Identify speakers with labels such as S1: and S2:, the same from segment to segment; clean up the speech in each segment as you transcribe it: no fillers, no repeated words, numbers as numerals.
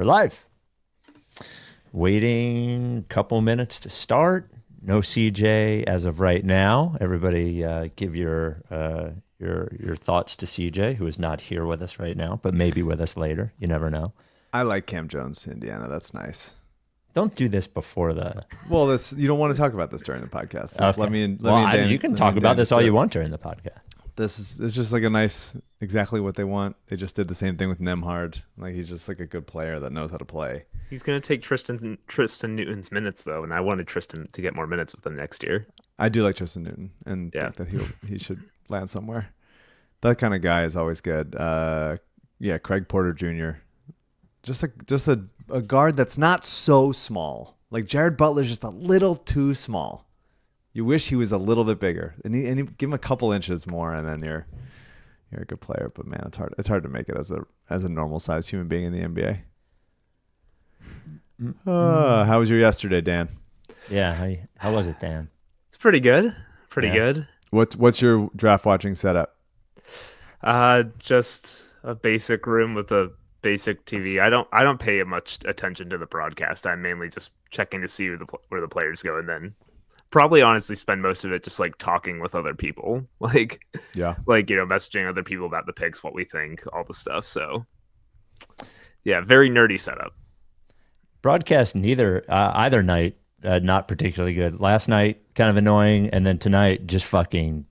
S1: are live. Waiting a couple minutes to start. No CJ as of right now. Everybody give your thoughts to CJ, who is not here with us right now, but maybe with us later. You never know.
S2: I like Cam Jones, Indiana. That's nice.
S1: Don't do this before the...
S2: Well, you don't want to talk about this during the podcast.
S1: Okay. You can talk about this all you want during the podcast.
S2: It's just like a nice, exactly what they want. They just did the same thing with Nemhard. Like, he's just like a good player that knows how to play.
S3: He's going to take Tristan Newton's minutes, though, and I wanted Tristan to get more minutes with them next year.
S2: I do like Tristan Newton, and think that he should land somewhere. That kind of guy is always good. Craig Porter Jr. Just a guard that's not so small. Like, Jared Butler's just a little too small. You wish he was a little bit bigger, and you give him a couple inches more, and then you're a good player. But man, it's hard to make it as a normal sized human being in the NBA. How was your yesterday, Dan?
S1: Yeah, how was it, Dan?
S3: It's pretty good. Good.
S2: What's your draft watching setup?
S3: Just a basic room with a basic TV. I don't pay much attention to the broadcast. I'm mainly just checking to see where the players go, and then probably honestly spend most of it just like talking with other people, messaging other people about the picks, what we think, all the stuff. So yeah, very nerdy setup.
S1: Broadcast either night not particularly good. Last night kind of annoying, and then tonight just fucking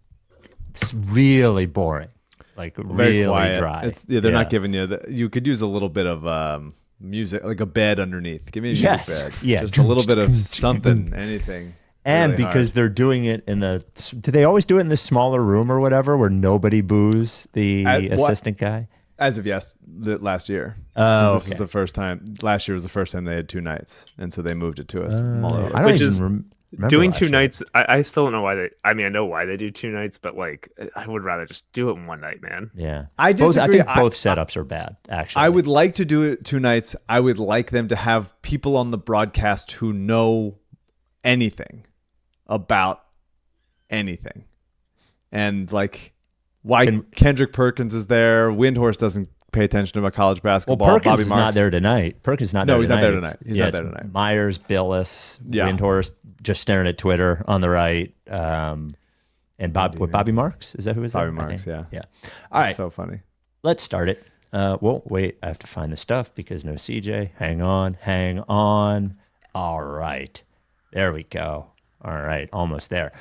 S1: really boring. Like really dry.
S2: They're not giving you you could use a little bit of music, like a bed underneath. Give me a music bed. Yeah, just a little bit of something, anything.
S1: And
S2: really
S1: because they're doing it do they always do it in this smaller room or whatever where nobody boos the assistant guy?
S2: As of last year. This is the first time. Last year was the first time they had 2 nights, and so they moved it to a smaller.
S1: I don't even remember
S3: doing 2 nights. I still don't know why they. I mean, I know why they do 2 nights, but like, I would rather just do it in one night, man.
S1: Yeah,
S2: I disagree.
S1: I think both setups are bad. Actually,
S2: I would like to do it 2 nights. I would like them to have people on the broadcast who know anything about anything, and like why Kendrick Perkins is there. Windhorse doesn't pay attention to college basketball.
S1: Well, Perkins
S2: Bobby
S1: is
S2: Marks.
S1: Not there tonight. Perkins is not there.
S2: No, he's
S1: tonight.
S2: not there tonight. He's not there tonight.
S1: Myers, Billis, Windhorse, just staring at Twitter on the right, and Bobby Marks. Is that who is that?
S2: Bobby Marks. Yeah.
S1: All right.
S2: So funny.
S1: Let's start it. Well, wait. I have to find the stuff because no CJ. Hang on. All right. There we go. All right, almost there.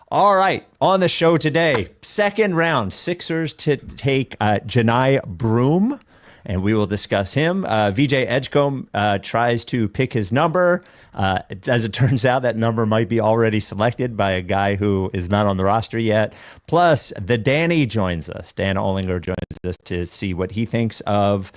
S1: All right, on the show today, second round, Sixers to take Johni Broome, and we will discuss him. VJ Edgecombe tries to pick his number. As it turns out, that number might be already selected by a guy who is not on the roster yet. Plus, the Danny joins us. Dan Olinger joins us to see what he thinks of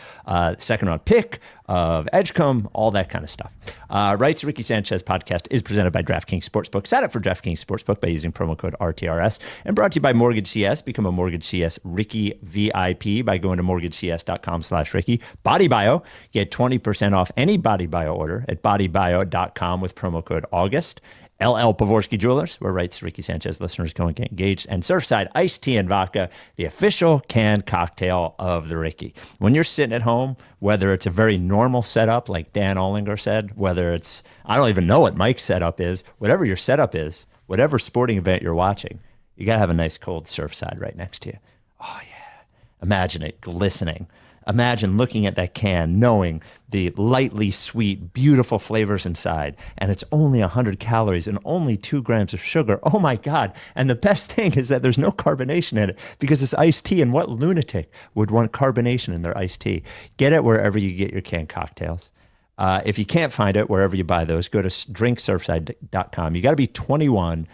S1: second round pick, of Edgecombe, all that kind of stuff. Rights to Ricky Sanchez podcast is presented by DraftKings Sportsbook. Sign up for DraftKings Sportsbook by using promo code RTRS. And brought to you by MortgageCS. Become a MortgageCS Ricky VIP by going to mortgagecs.com/Ricky. BodyBio. Get 20% off any BodyBio order at bodybio.com with promo code August. LL Pavorsky Jewelers, where Rights to Ricky Sanchez listeners go and get engaged, and Surfside Iced Tea and Vodka, the official canned cocktail of the Ricky. When you're sitting at home, whether it's a very normal setup, like Dan Olinger said, whether it's, I don't even know what Mike's setup is, whatever your setup is, whatever sporting event you're watching, you got to have a nice cold Surfside right next to you. Oh, yeah. Imagine it glistening. Imagine looking at that can, knowing the lightly sweet, beautiful flavors inside, and it's only 100 calories and only 2 grams of sugar. Oh my God. And the best thing is that there's no carbonation in it because it's iced tea, and what lunatic would want carbonation in their iced tea? Get it wherever you get your canned cocktails. If you can't find it wherever you buy those, go to drinksurfside.com. You got to be 21.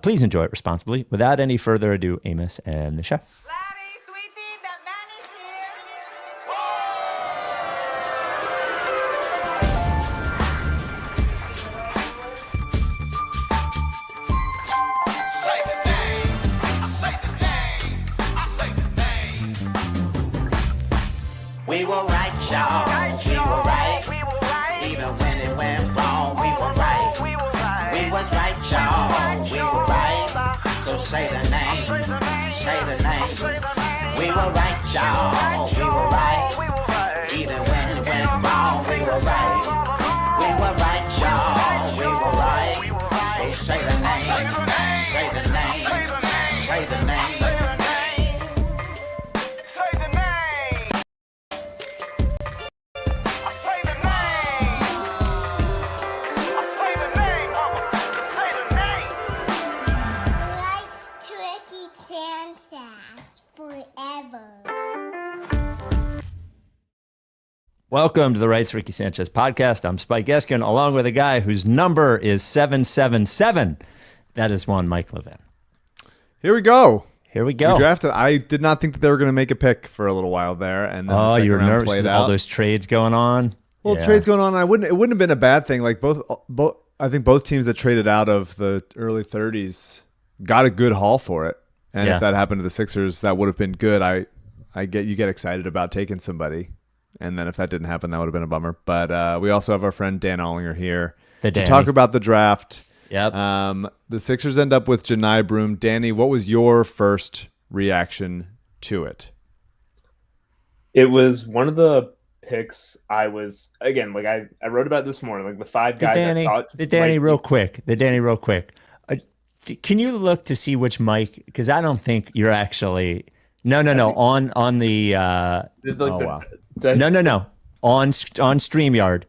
S1: Please enjoy it responsibly. Without any further ado, Amos and the chef.
S4: We were right, y'all. We were right. Even when it went wrong, we were right. We was right, y'all. We were right. So say the name. Say the name. We were right, y'all. We were right. Even when it went wrong,
S1: Welcome to the Rights to Ricky Sanchez podcast. I'm Spike Eskin, along with a guy whose number is 777. That is one Mike Levin.
S2: Here we go.
S1: Here we go.
S2: We drafted. I did not think that they were going to make a pick for a little while there, and then the
S1: you were
S2: second round
S1: nervous.
S2: played
S1: All
S2: out.
S1: those trades going on.
S2: Well,
S1: Yeah.
S2: trades going on. It wouldn't have been a bad thing. Like both. I think both teams that traded out of the early 30s got a good haul for it. And
S1: Yeah.
S2: if that happened to the Sixers, that would have been good. You get excited about taking somebody, and then if that didn't happen, that would have been a bummer. But we also have our friend Dan Ollinger here to talk about the draft.
S1: Yep.
S2: The Sixers end up with Johni Broome. Danny, what was your first reaction to it?
S3: It was one of the picks I was, again, like I wrote about this morning, like the five guys I thought.
S1: The Danny real quick. Can you look to see which mic? Because I don't think you're actually. No. On the. No. On StreamYard,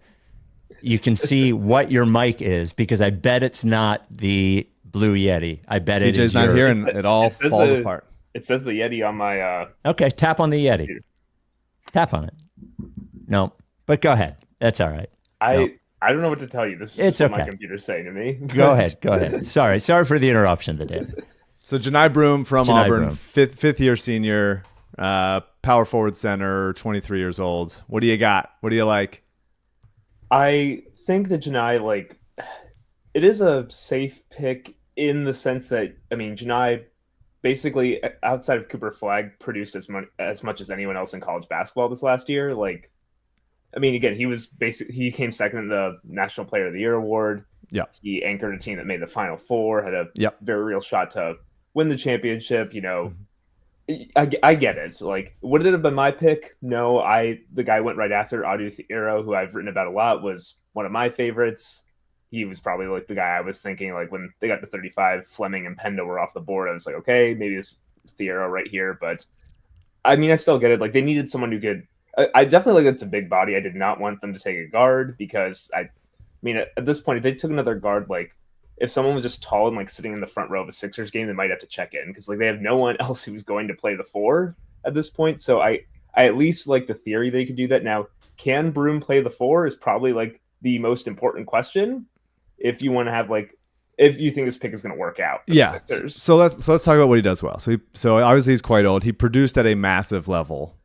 S1: you can see what your mic is because I bet it's not the Blue Yeti. I bet it is.
S2: CJ's not here, and it all falls apart.
S3: It says the Yeti on my.
S1: Okay, tap on the Yeti. Tap on it. No, but go ahead. That's all right.
S3: I don't know what to tell you. This is
S1: It's
S3: what
S1: okay.
S3: my computer's saying to me.
S1: Go ahead. Sorry for the interruption today.
S2: So Johni Broome from
S1: Janai
S2: Auburn,
S1: Broome.
S2: fifth year senior, power forward center, 23 years old. What do you got? What do you like?
S3: I think that Janai, like, it is a safe pick in the sense that, I mean, Janai basically, outside of Cooper Flagg, produced as much as anyone else in college basketball this last year. Like, I mean, again, he came second in the National Player of the Year award.
S2: Yeah.
S3: He anchored a team that made the Final Four, had a
S2: Yep.
S3: very real shot to win the championship. You know, I get it. Like, would it have been my pick? No, the guy went right after Adu Thiero, who I've written about a lot, was one of my favorites. He was probably like the guy I was thinking, like when they got to 35, Fleming and Penda were off the board. I was like, okay, maybe it's Thiero right here. But I mean, I still get it. Like, they needed someone who could. I definitely like it's a big body. I did not want them to take a guard because I mean, at this point, if they took another guard, like if someone was just tall and like sitting in the front row of a Sixers game, they might have to check in because like they have no one else who's going to play the four at this point. So I at least like the theory they could do that. Now, can Broome play the four is probably like the most important question if you want to have like if you think this pick is going to work out. For
S2: Yeah.
S3: the Sixers.
S2: So let's talk about what he does well. So obviously he's quite old. He produced at a massive level.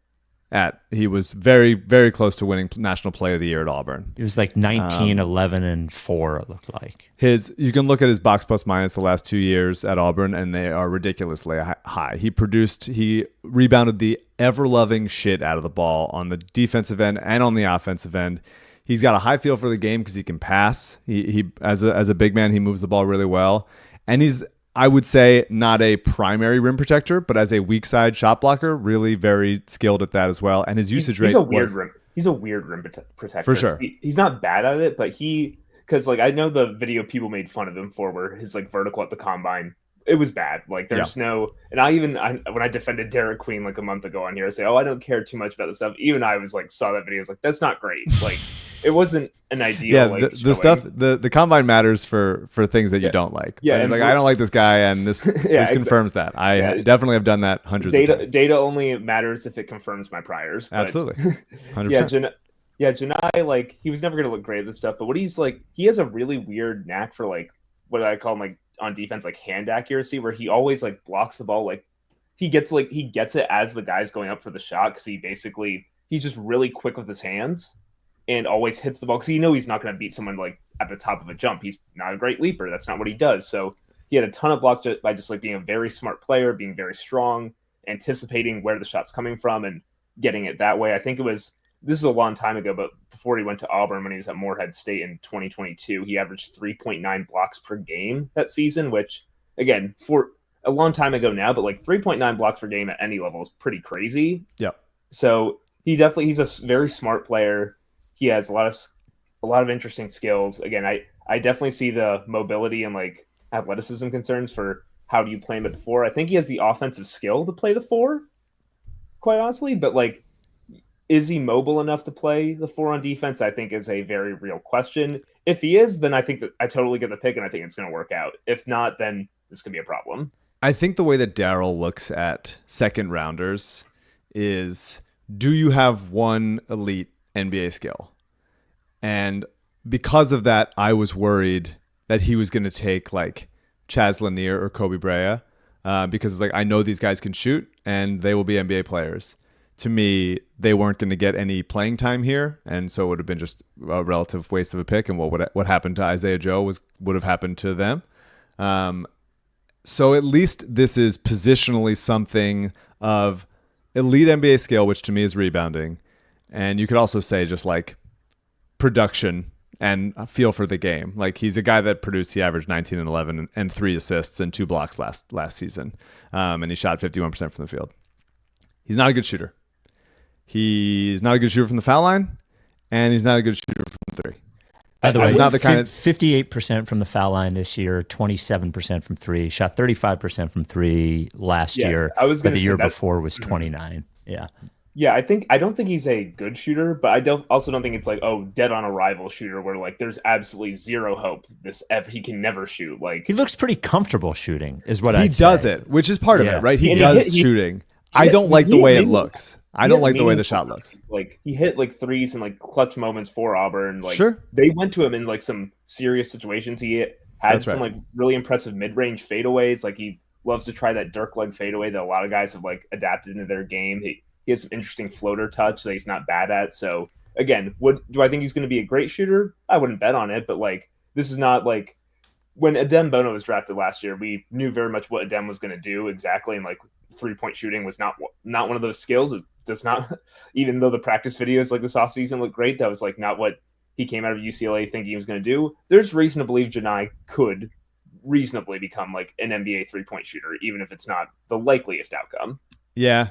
S2: He was very, very close to winning National Player of the Year at Auburn.
S1: It was like 19, 11, and 4, it looked like.
S2: You can look at his box plus minus the last 2 years at Auburn, and they are ridiculously high. He rebounded the ever-loving shit out of the ball on the defensive end and on the offensive end. He's got a high feel for the game because he can pass. He as a big man, he moves the ball really well, and he's, I would say, not a primary rim protector, but as a weak side shot blocker, really very skilled at that as well. And his usage rate
S3: He's a weird rim protector.
S2: For sure.
S3: He's not bad at it, but because like I know the video people made fun of him for where his like vertical at the combine, it was bad. Like there's no, and when I defended Derek Queen like a month ago on here, I say, I don't care too much about this stuff. Even I was like, saw that video, I was like, that's not great. Like it wasn't an ideal.
S2: Yeah,
S3: like,
S2: the stuff, the combine matters for things that you don't like.
S3: Yeah,
S2: and it's like I don't like this guy, and this confirms that. I definitely have done that hundreds of times.
S3: Data only matters if it confirms my priors. But
S2: Absolutely, 100%.
S3: Janai, like he was never gonna look great at this stuff, but what he's like, he has a really weird knack for like what I call like on defense, like hand accuracy, where he always like blocks the ball, like he gets it as the guy's going up for the shot because he's just really quick with his hands and always hits the ball because he's not going to beat someone like at the top of a jump. He's not a great leaper. That's not what he does. So he had a ton of blocks by just like being a very smart player, being very strong, anticipating where the shot's coming from and getting it that way. I think this is a long time ago, but before he went to Auburn, when he was at Morehead State in 2022, he averaged 3.9 blocks per game that season, which again, for a long time ago now, but like 3.9 blocks per game at any level is pretty crazy.
S2: Yeah.
S3: So he's a very smart player. He has a lot of interesting skills. Again, I definitely see the mobility and like athleticism concerns for how do you play him at the four. I think he has the offensive skill to play the four, quite honestly, but like, is he mobile enough to play the four on defense? I think is a very real question. If he is, then I think that I totally get the pick and I think it's going to work out. If not, then this could be a problem.
S2: I think the way that Daryl looks at second rounders is, do you have one elite NBA skill. And because of that, I was worried that he was going to take like Chaz Lanier or Kobe Brea because like I know these guys can shoot and they will be NBA players. To me, they weren't going to get any playing time here, and so it would have been just a relative waste of a pick. And what happened to Isaiah Joe would have happened to them. So at least this is positionally something of elite NBA skill, which to me is rebounding, and you could also say just like production and a feel for the game. Like he's a guy that produced, he averaged 19 and 11 and 3 assists and 2 blocks last season, and he shot 51% from the field. He's not a good shooter. He's not a good shooter from the foul line, and he's not a good shooter from 3.
S1: By the way,
S2: not the kind of
S1: 58% from the foul line this year, 27% from 3, shot 35% from 3 last year. But the year before was 29. Yeah.
S5: Yeah, I don't think he's a good shooter, but I also don't think it's like, oh, dead on arrival shooter where like there's absolutely zero hope he can never shoot. Like
S1: he looks pretty comfortable shooting, is what
S2: he does
S1: say.
S2: it, which is part of it, right? He does shooting. I don't like the way it looks. I don't like the way the shot looks.
S5: Like he hit like threes in like clutch moments for Auburn. Like
S2: sure.
S5: They went to him in like some serious situations. He had some like really impressive mid-range fadeaways. Like he loves to try that Dirk leg fadeaway that a lot of guys have like adapted into their game. He has some interesting floater touch that he's not bad at. So again, do I think he's going to be a great shooter? I wouldn't bet on it, but like this is not like when Adem Bono was drafted last year, we knew very much what Adem was going to do exactly, and like 3-point shooting was not one of those skills. It does not, even though the practice videos like this offseason look great, that was like not what he came out of UCLA thinking he was going to do. There's reason to believe Janai could reasonably become like an NBA 3-point shooter, even if it's not the likeliest outcome.
S2: Yeah,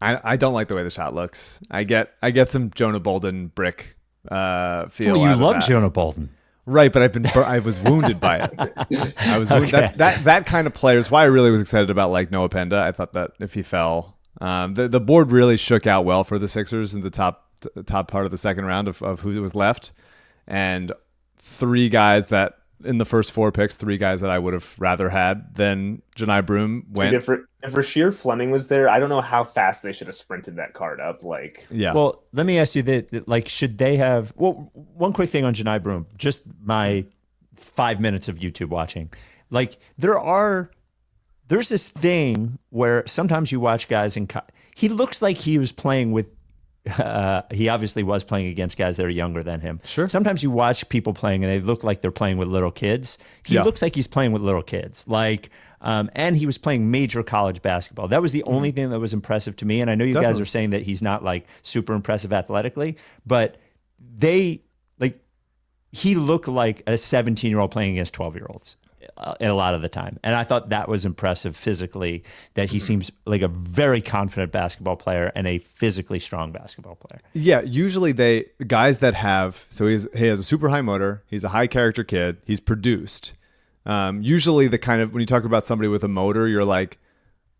S2: I don't like the way the shot looks. I get some Jonah Bolden brick feel.
S1: Well, you love Jonah Bolden.
S2: Right, but I was wounded by it. I was wounded. That kind of player is why I really was excited about like Noah Penda. I thought that if he fell, the board really shook out well for the Sixers in the top part of the second round of who was left, and 3 guys that in the first 4 picks, 3 guys that I would have rather had than Johni Broome went.
S5: If Rasheer Fleming was there, I don't know how fast they should have sprinted that card up. Like,
S2: yeah.
S1: Well, let me ask you that: like, should they have? Well, one quick thing on Johni Broome, just my 5 minutes of YouTube watching. Like, there's this thing where sometimes you watch guys and he looks like he was playing with. He obviously was playing against guys that are younger than him.
S2: Sure.
S1: Sometimes you watch people playing and they look like they're playing with little kids. He looks like he's playing with little kids. Like, and he was playing major college basketball. That was the only thing that was impressive to me. And I know you guys are saying that he's not like super impressive athletically, but he looked like a 17-year-old playing against 12-year-olds. A lot of the time. And I thought that was impressive physically, that he seems like a very confident basketball player and a physically strong basketball player.
S2: Yeah, usually guys that have, so he has a super high motor, he's a high character kid, he's produced. Usually the kind of, when you talk about somebody with a motor, you're like,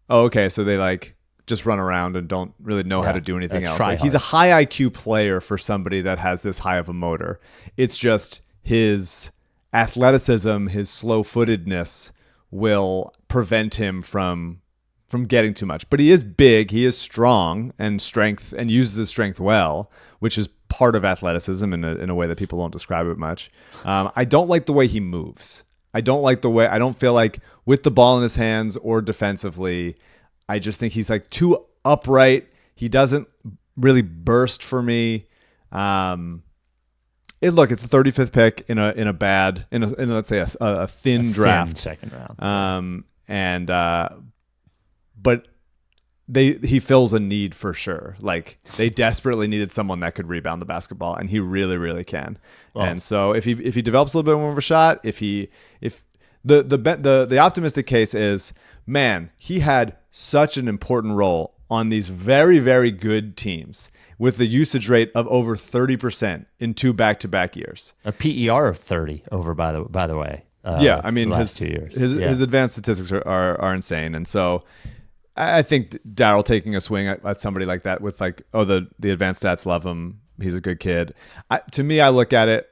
S2: oh, okay, so they like just run around and don't really know how to do anything else. Like, he's a high IQ player for somebody that has this high of a motor. It's just his athleticism, his slow-footedness will prevent him from getting too much. But he is big, he is strong, and strength, and uses his strength well, which is part of athleticism in a way that people don't describe it much. I don't like the way he moves. I don't feel like with the ball in his hands or defensively, I just think he's like too upright. He doesn't really burst for me. It's the 35th pick in let's say a thin draft,
S1: second round.
S2: But he fills a need for sure. Like, they desperately needed someone that could rebound the basketball, and he really, really can. Oh. And so if he develops a little bit more of a shot, if the optimistic case is, man, he had such an important role on these very, very good teams, with the usage rate of over 30% in 2 back-to-back years.
S1: A PER of 30 over, by the way.
S2: Yeah, I mean,
S1: his 2 years.
S2: His advanced statistics are insane. And so I think Daryl taking a swing at somebody like that with like, oh, the advanced stats love him, he's a good kid. To me, I look at it,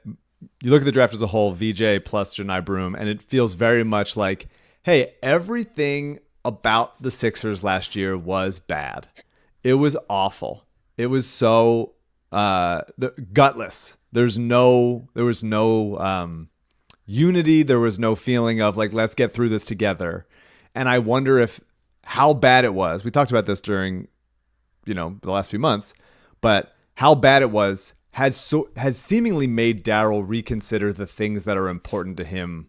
S2: you look at the draft as a whole, VJ plus Johni Broome, and it feels very much like, hey, everything about the Sixers last year was bad. It was awful. It was so gutless. There was no unity. There was no feeling of like, let's get through this together. And I wonder how bad it was. We talked about this during, the last few months, but how bad it was has seemingly made Daryl reconsider the things that are important to him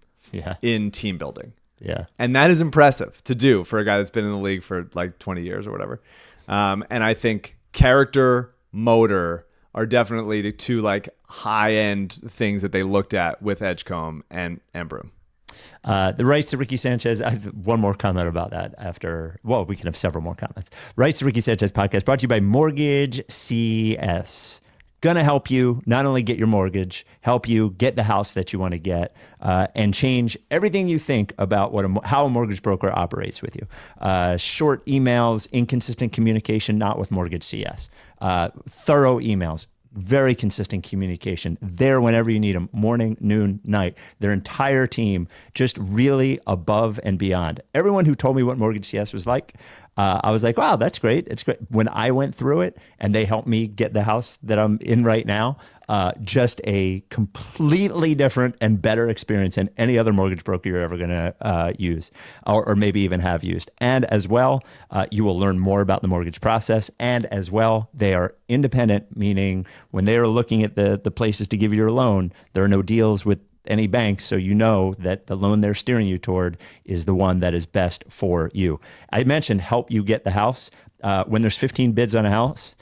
S2: in team building.
S1: Yeah.
S2: And that is impressive to do for a guy that's been in the league for like 20 years or whatever. And I think character, motor are definitely the two like high-end things that they looked at with Edgecombe and Broome.
S1: The Rights to Ricky Sanchez. I have one more comment about that after. Well, we can have several more comments. Rights to Ricky Sanchez podcast brought to you by MortgageCS. Gonna help you not only get your mortgage, help you get the house that you want to get, and change everything you think about how a mortgage broker operates with you. Short emails, inconsistent communication, not with MortgageCS. Thorough emails. Very consistent communication there whenever you need them, morning, noon, night. Their entire team just really above and beyond. Everyone who told me what MortgageCS was like, I was like, wow, that's great. It's great. When I went through it and they helped me get the house that I'm in right now, just a completely different and better experience than any other mortgage broker you're ever going to use or maybe even have used. And as well, you will learn more about the mortgage process. And as well, they are independent, meaning when they are looking at the places to give you your loan, there are no deals with any bank, so you know that the loan they're steering you toward is the one that is best for you. I mentioned help you get the house. When there's 15 bids on a house,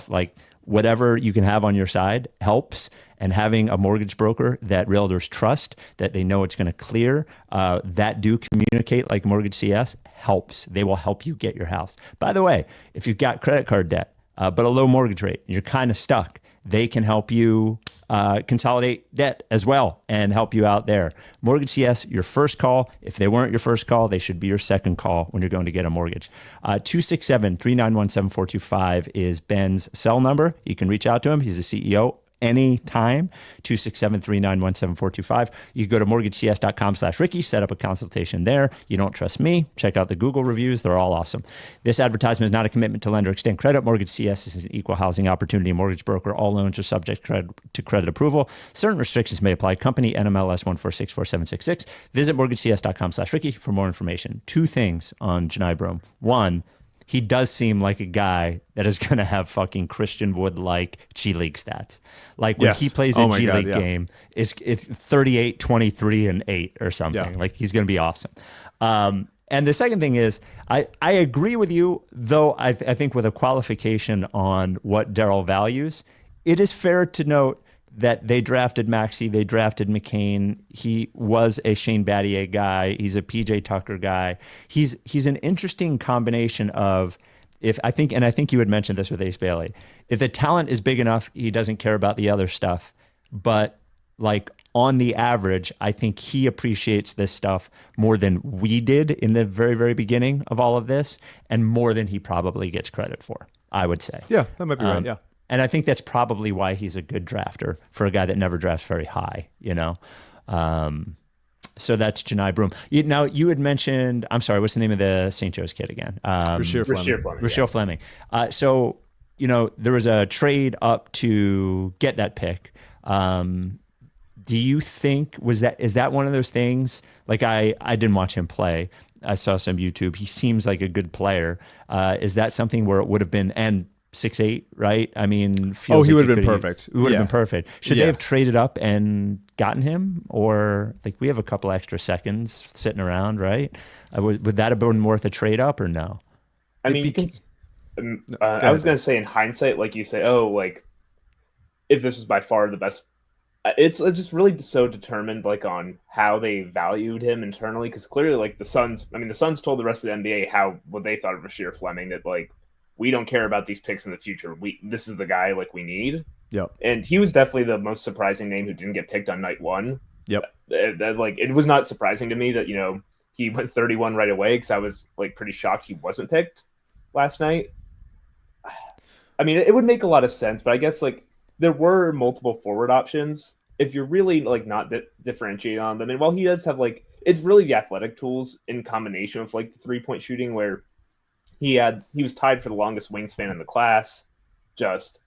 S1: like whatever you can have on your side helps. And having a mortgage broker that realtors trust, that they know it's going to clear, that do communicate like MortgageCS helps. They will help you get your house. By the way, if you've got credit card debt, but a low mortgage rate, you're kind of stuck, they can help you consolidate debt as well and help you out there. MortgageCS, your first call. If they weren't your first call, they should be your second call when you're going to get a mortgage. 267-391-7425 is Ben's cell number. You can reach out to him. He's the CEO. Anytime, 267-391-7425. You go to mortgagecs.com/Ricky, set up a consultation there. You don't trust me? Check out the Google reviews. They're all awesome. This advertisement is not a commitment to lend or extend credit. MortgageCS is an equal housing opportunity mortgage broker. All loans are subject to credit approval. Certain restrictions may apply. Company NMLS 1464766. Visit mortgagecs.com/Ricky for more information. Two things on Johni Broome. One, he does seem like a guy that is going to have fucking Christian Wood-like G League stats. Like when he plays a G League game, it's 38, 23, and 8 or something. Yeah. Like he's going to be awesome. And the second thing is, I agree with you, though I think with a qualification on what Daryl values, it is fair to note that they drafted Maxey, they drafted McCain. He was a Shane Battier guy. He's a PJ Tucker guy. He's an interesting combination of, I think you had mentioned this with Ace Bailey. If the talent is big enough, he doesn't care about the other stuff. But like on the average, I think he appreciates this stuff more than we did in the very, very beginning of all of this, and more than he probably gets credit for, I would say.
S2: Yeah, that might be right. Yeah.
S1: And I think that's probably why he's a good drafter for a guy that never drafts very high, So that's Johni Broome. Now, you had mentioned, I'm sorry, what's the name of the St. Joe's kid again? Rasheer Fleming. So, there was a trade up to get that pick. Do you think, is that one of those things? Like I didn't watch him play. I saw some YouTube. He seems like a good player. Is that something where it would have been, and 6'8", right? I mean,
S2: he would have been perfect.
S1: It would have been perfect. Should they have traded up and gotten him? Or like we have a couple extra seconds sitting around, right? Would that have been worth a trade up or no?
S5: I mean, I was going to say in hindsight, like you say, like if this was by far the best, it's just really so determined like on how they valued him internally. Because clearly like the Suns told the rest of the NBA what they thought of Rasheer Fleming, that like, we don't care about these picks in the future. This is the guy like we need.
S2: Yep.
S5: And he was definitely the most surprising name who didn't get picked on night one.
S2: Yep.
S5: Like it was not surprising to me that he went 31 right away, because I was like pretty shocked he wasn't picked last night. I mean, it would make a lot of sense, but I guess like there were multiple forward options if you're really like not differentiating on them. And while he does have like, it's really the athletic tools in combination with like the 3-point shooting, where he was tied for the longest wingspan in the class. Just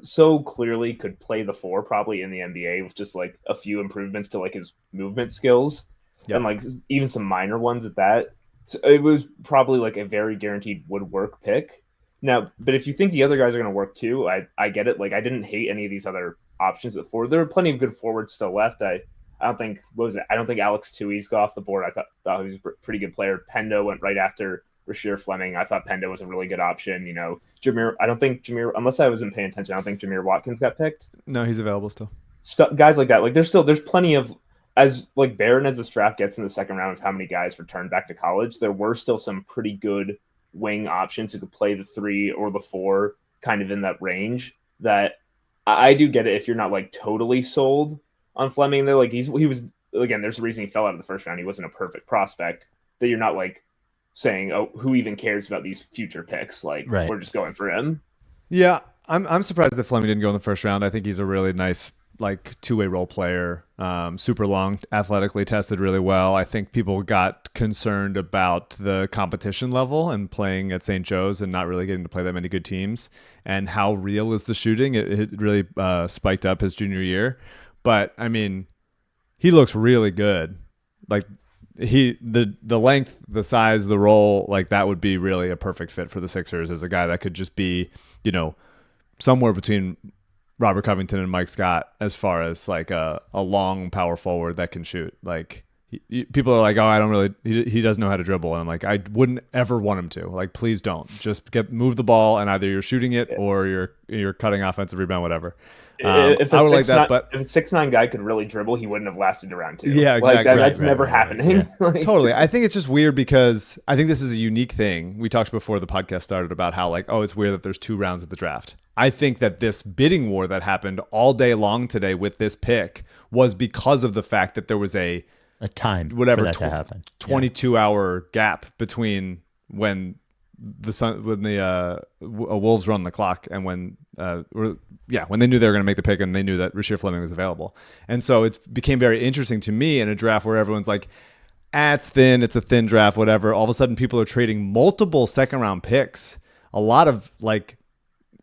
S5: so clearly could play the 4 probably in the NBA with just like a few improvements to like his movement skills and like even some minor ones at that. So it was probably like a very guaranteed would work pick. Now, but if you think the other guys are going to work too, I get it. Like I didn't hate any of these other options at 4. There were plenty of good forwards still left. I don't think I don't think Alex Tui's got off the board. I thought he was a pretty good player. Pendo went right after Rasheer Fleming. I thought Pendo was a really good option. You know, I don't think Jameer, unless I wasn't paying attention, I don't think Jameer Watkins got picked.
S2: No, he's available still.
S5: Guys like that, like there's plenty of, as like barren as this draft gets in the second round of how many guys return back to college, there were still some pretty good wing options who could play the 3 or the 4 kind of in that range. That I do get it if you're not like totally sold on Fleming. They're like he was, again, there's a reason he fell out of the first round. He wasn't a perfect prospect. That you're not like saying, oh, who even cares about these future picks? Like we're just going for him.
S2: Yeah, I'm surprised that Fleming didn't go in the first round. I think he's a really nice like two-way role player, super long, athletically tested really well. I think people got concerned about the competition level and playing at St. Joe's and not really getting to play that many good teams, and how real is the shooting. It really spiked up his junior year. But I mean, he looks really good. Like the length, the size, the role, like that would be really a perfect fit for the Sixers as a guy that could just be, you know, somewhere between Robert Covington and Mike Scott as far as like a long power forward that can shoot. Like people are like, oh, I don't really, he doesn't know how to dribble. And I'm like, I wouldn't ever want him to. Like, please don't. Just move the ball, and either you're shooting it or you're cutting offensive rebound, whatever.
S5: If
S2: I would like that, but
S5: if a 6'9" guy could really dribble, he wouldn't have lasted around 2.
S2: Yeah, exactly.
S5: Like that's never happening.
S2: Yeah.
S5: Like,
S2: totally. I think it's just weird because I think this is a unique thing. We talked before the podcast started about how like, oh, it's weird that there's 2 rounds of the draft. I think that this bidding war that happened all day long today with this pick was because of the fact that there was a
S1: time
S2: whatever
S1: for that to happen.
S2: 22-hour gap between when the Wolves run the clock and when they knew they were going to make the pick and they knew that Rasheer Fleming was available. And so it became very interesting to me in a draft where everyone's like, it's thin, it's a thin draft, whatever. All of a sudden people are trading multiple second round picks, a lot of like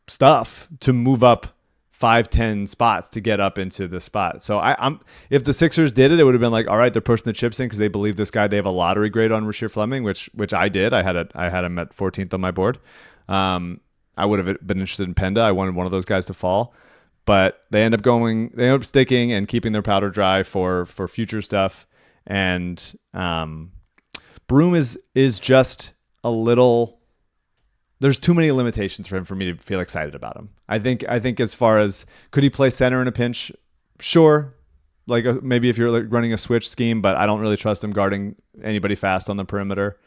S2: stuff to move up 5-10 spots to get up into the spot. So I'm if the Sixers did it would have been like, all right, they're pushing the chips in because they believe this guy. They have a lottery grade on Rasheer Fleming, which I did. I had him at 14th on my board. I would have been interested in Penda. I wanted one of those guys to fall, but they end up sticking and keeping their powder dry for future stuff. And Broome is just a little. There's too many limitations for him for me to feel excited about him. I think as far as could he play center in a pinch? Sure. Like maybe if you're like running a switch scheme, but I don't really trust him guarding anybody fast on the perimeter.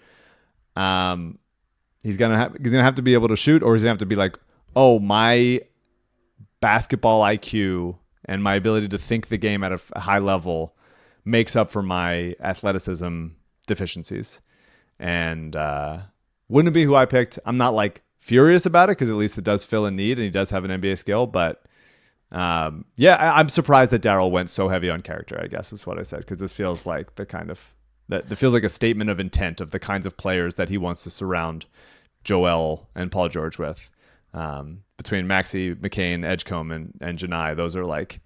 S2: He's gonna have to be able to shoot, or he's gonna have to be like, oh, my basketball IQ and my ability to think the game at a high level makes up for my athleticism deficiencies. And wouldn't it be who I picked? I'm not like furious about it because at least it does fill a need and he does have an NBA skill. But I'm surprised that Daryl went so heavy on character, I guess is what I said, because this feels like the kind of that feels like a statement of intent of the kinds of players that he wants to surround Joel and Paul George with. Between Maxey, McCain, Edgecombe, and Janai, those are like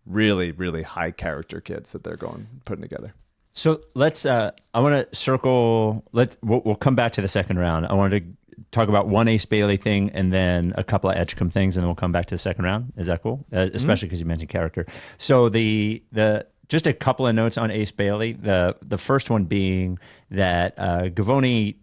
S2: really, really high character kids that they're putting together.
S1: So let's. I want to circle. We'll come back to the second round. I wanted to talk about one Ace Bailey thing and then a couple of Edgecombe things, and then we'll come back to the second round. Is that cool? Especially because you mentioned character. So the just a couple of notes on Ace Bailey. The first one being that Gavoni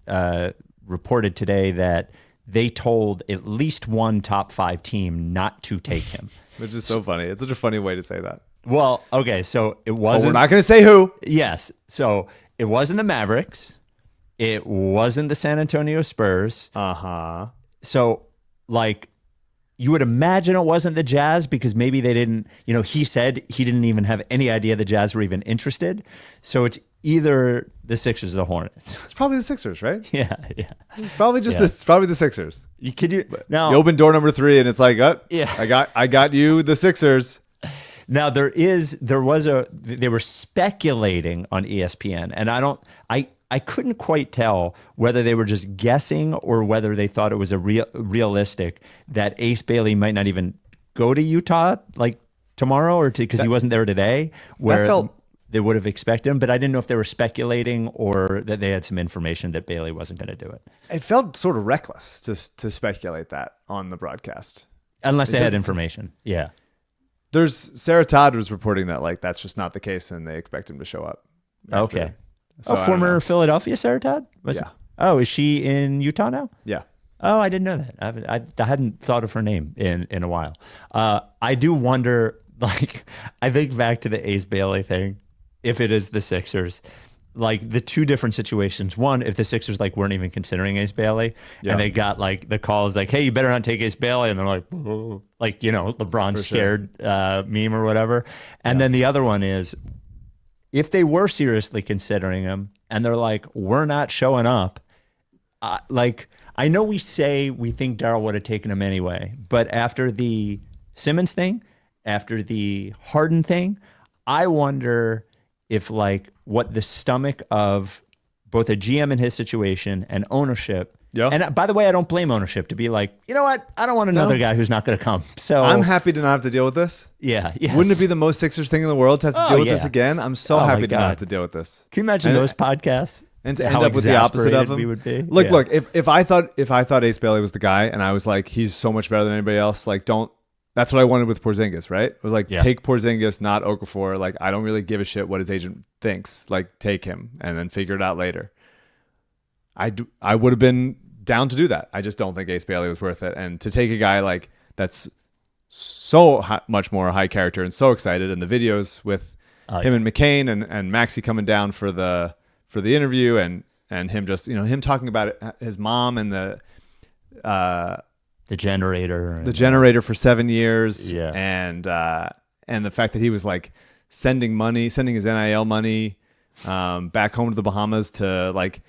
S1: reported today that they told at least one top 5 team not to take him,
S2: which is so funny. It's such a funny way to say that.
S1: Well, okay, so it wasn't.
S2: We're not going to say who.
S1: Yes, so it wasn't the Mavericks. It wasn't the San Antonio Spurs. So, like, you would imagine it wasn't the Jazz because maybe they didn't. You know, he said he didn't even have any idea the Jazz were even interested. So it's either the Sixers or the Hornets.
S2: It's probably the Sixers, right?
S1: Yeah.
S2: It's probably just this. It's probably the Sixers.
S1: You
S2: open door number 3 and it's like,
S1: yeah,
S2: I got you, the Sixers.
S1: Now they were speculating on ESPN, and I I couldn't quite tell whether they were just guessing or whether they thought it was realistic that Ace Bailey might not even go to Utah like tomorrow or because he wasn't there today, where they would have expected him. But I didn't know if they were speculating or that they had some information that Bailey wasn't going to do it.
S2: It felt sort of reckless to speculate that on the broadcast.
S1: Unless they had information. Yeah.
S2: Sarah Todd was reporting that like that's just not the case and they expect him to show up.
S1: Okay.
S2: So
S1: former Philadelphia Sarah Todd?
S2: Yeah.
S1: Oh, is she in Utah now?
S2: Yeah.
S1: Oh, I didn't know that. I hadn't thought of her name in a while. I do wonder, like, I think back to the Ace Bailey thing, if it is the Sixers, like the two different situations. One, if the Sixers like weren't even considering Ace Bailey and they got like the calls like, hey, you better not take Ace Bailey. And they're like, whoa. Like, you know, LeBron scared meme or whatever. And then the other one is, if they were seriously considering him and they're like, we're not showing up, like, I know we say we think Daryl would have taken him anyway, but after the Simmons thing, after the Harden thing, I wonder if like what the stomach of both a GM in his situation and ownership. Yeah. And by the way, I don't blame ownership to be like, you know what? I don't want another guy who's not going to come. So
S2: I'm happy to not have to deal with this.
S1: Yeah. Yes.
S2: Wouldn't it be the most Sixers thing in the world to have to deal with this again? I'm so happy to not have to deal with this.
S1: Can you imagine those podcasts?
S2: And to end up with the opposite of him.
S1: We would be.
S2: Look, if I thought Ace Bailey was the guy and I was like, he's so much better than anybody else, like that's what I wanted with Porzingis, right? It was like, take Porzingis, not Okafor. Like, I don't really give a shit what his agent thinks. Like, take him and then figure it out later. I would have been down to do that. I just don't think Ace Bailey was worth it. And to take a guy like that's so much more high character and so excited, and the videos with him and McCain and Maxey coming down for the interview and him just, you know, him talking about it, his mom and the generator for 7 years. Yeah. And the fact that he was like sending his NIL money back home to the Bahamas to like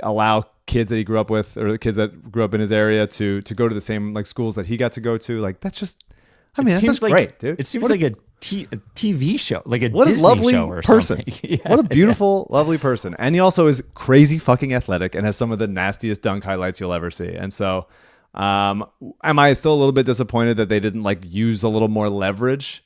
S2: allow kids that he grew up with or the kids that grew up in his area to go to the same like schools that he got to go to. Like that's just, I mean, that's just great, dude.
S1: It seems like a TV show, like a
S2: what
S1: Disney
S2: a lovely
S1: show or
S2: person.
S1: Yeah,
S2: what a beautiful, lovely person. And he also is crazy fucking athletic and has some of the nastiest dunk highlights you'll ever see. And so, am I still a little bit disappointed that they didn't like use a little more leverage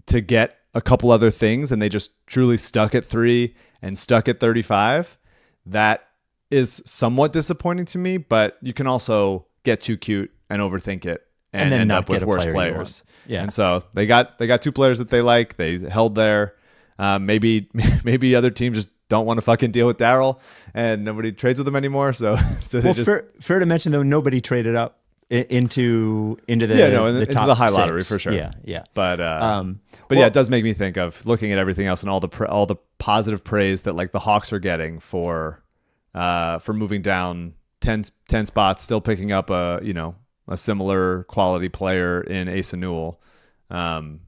S2: to get a couple other things and they just truly stuck at 3 and stuck at 35? That is somewhat disappointing to me, but you can also get too cute and overthink it and end up with worse players. Yeah. And so they got 2 players that they like. They held there. Maybe other teams just don't want to fucking deal with Daryl and nobody trades with him anymore. So
S1: fair to mention though, nobody traded up into the top
S2: the high
S1: 6.
S2: lottery for sure.
S1: Yeah.
S2: But it does make me think of looking at everything else and all the positive praise that like the Hawks are getting for moving down 10 spots, still picking up a similar quality player in Asa Newell, and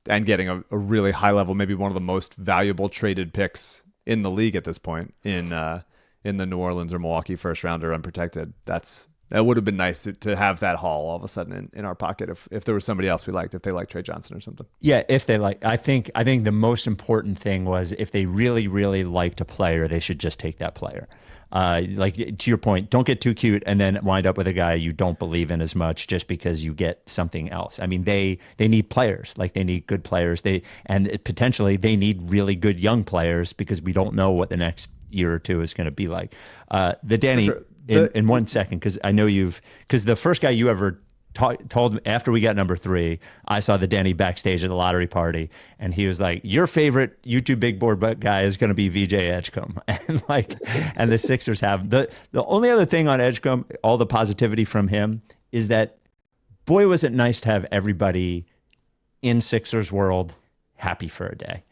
S2: getting a really high level, maybe one of the most valuable traded picks in the league at this point in the New Orleans or Milwaukee first rounder unprotected. That would have been nice to have that haul all of a sudden in our pocket if there was somebody else we liked, if they liked Trey Johnson or something.
S1: Yeah, if they like, I think the most important thing was if they really, really liked a player, they should just take that player. Like to your point, don't get too cute and then wind up with a guy you don't believe in as much just because you get something else. I mean, they need players, like they need good players. Potentially they need really good young players because we don't know what the next year or two is going to be like. The Danny. For sure. In 1 second, because I know because the first guy you ever told me after we got number 3, I saw the Danny backstage at the lottery party, and he was like, "Your favorite YouTube big board guy is going to be VJ Edgecombe," and the Sixers have the only other thing on Edgecombe, all the positivity from him is that, boy, was it nice to have everybody in Sixers world happy for a day.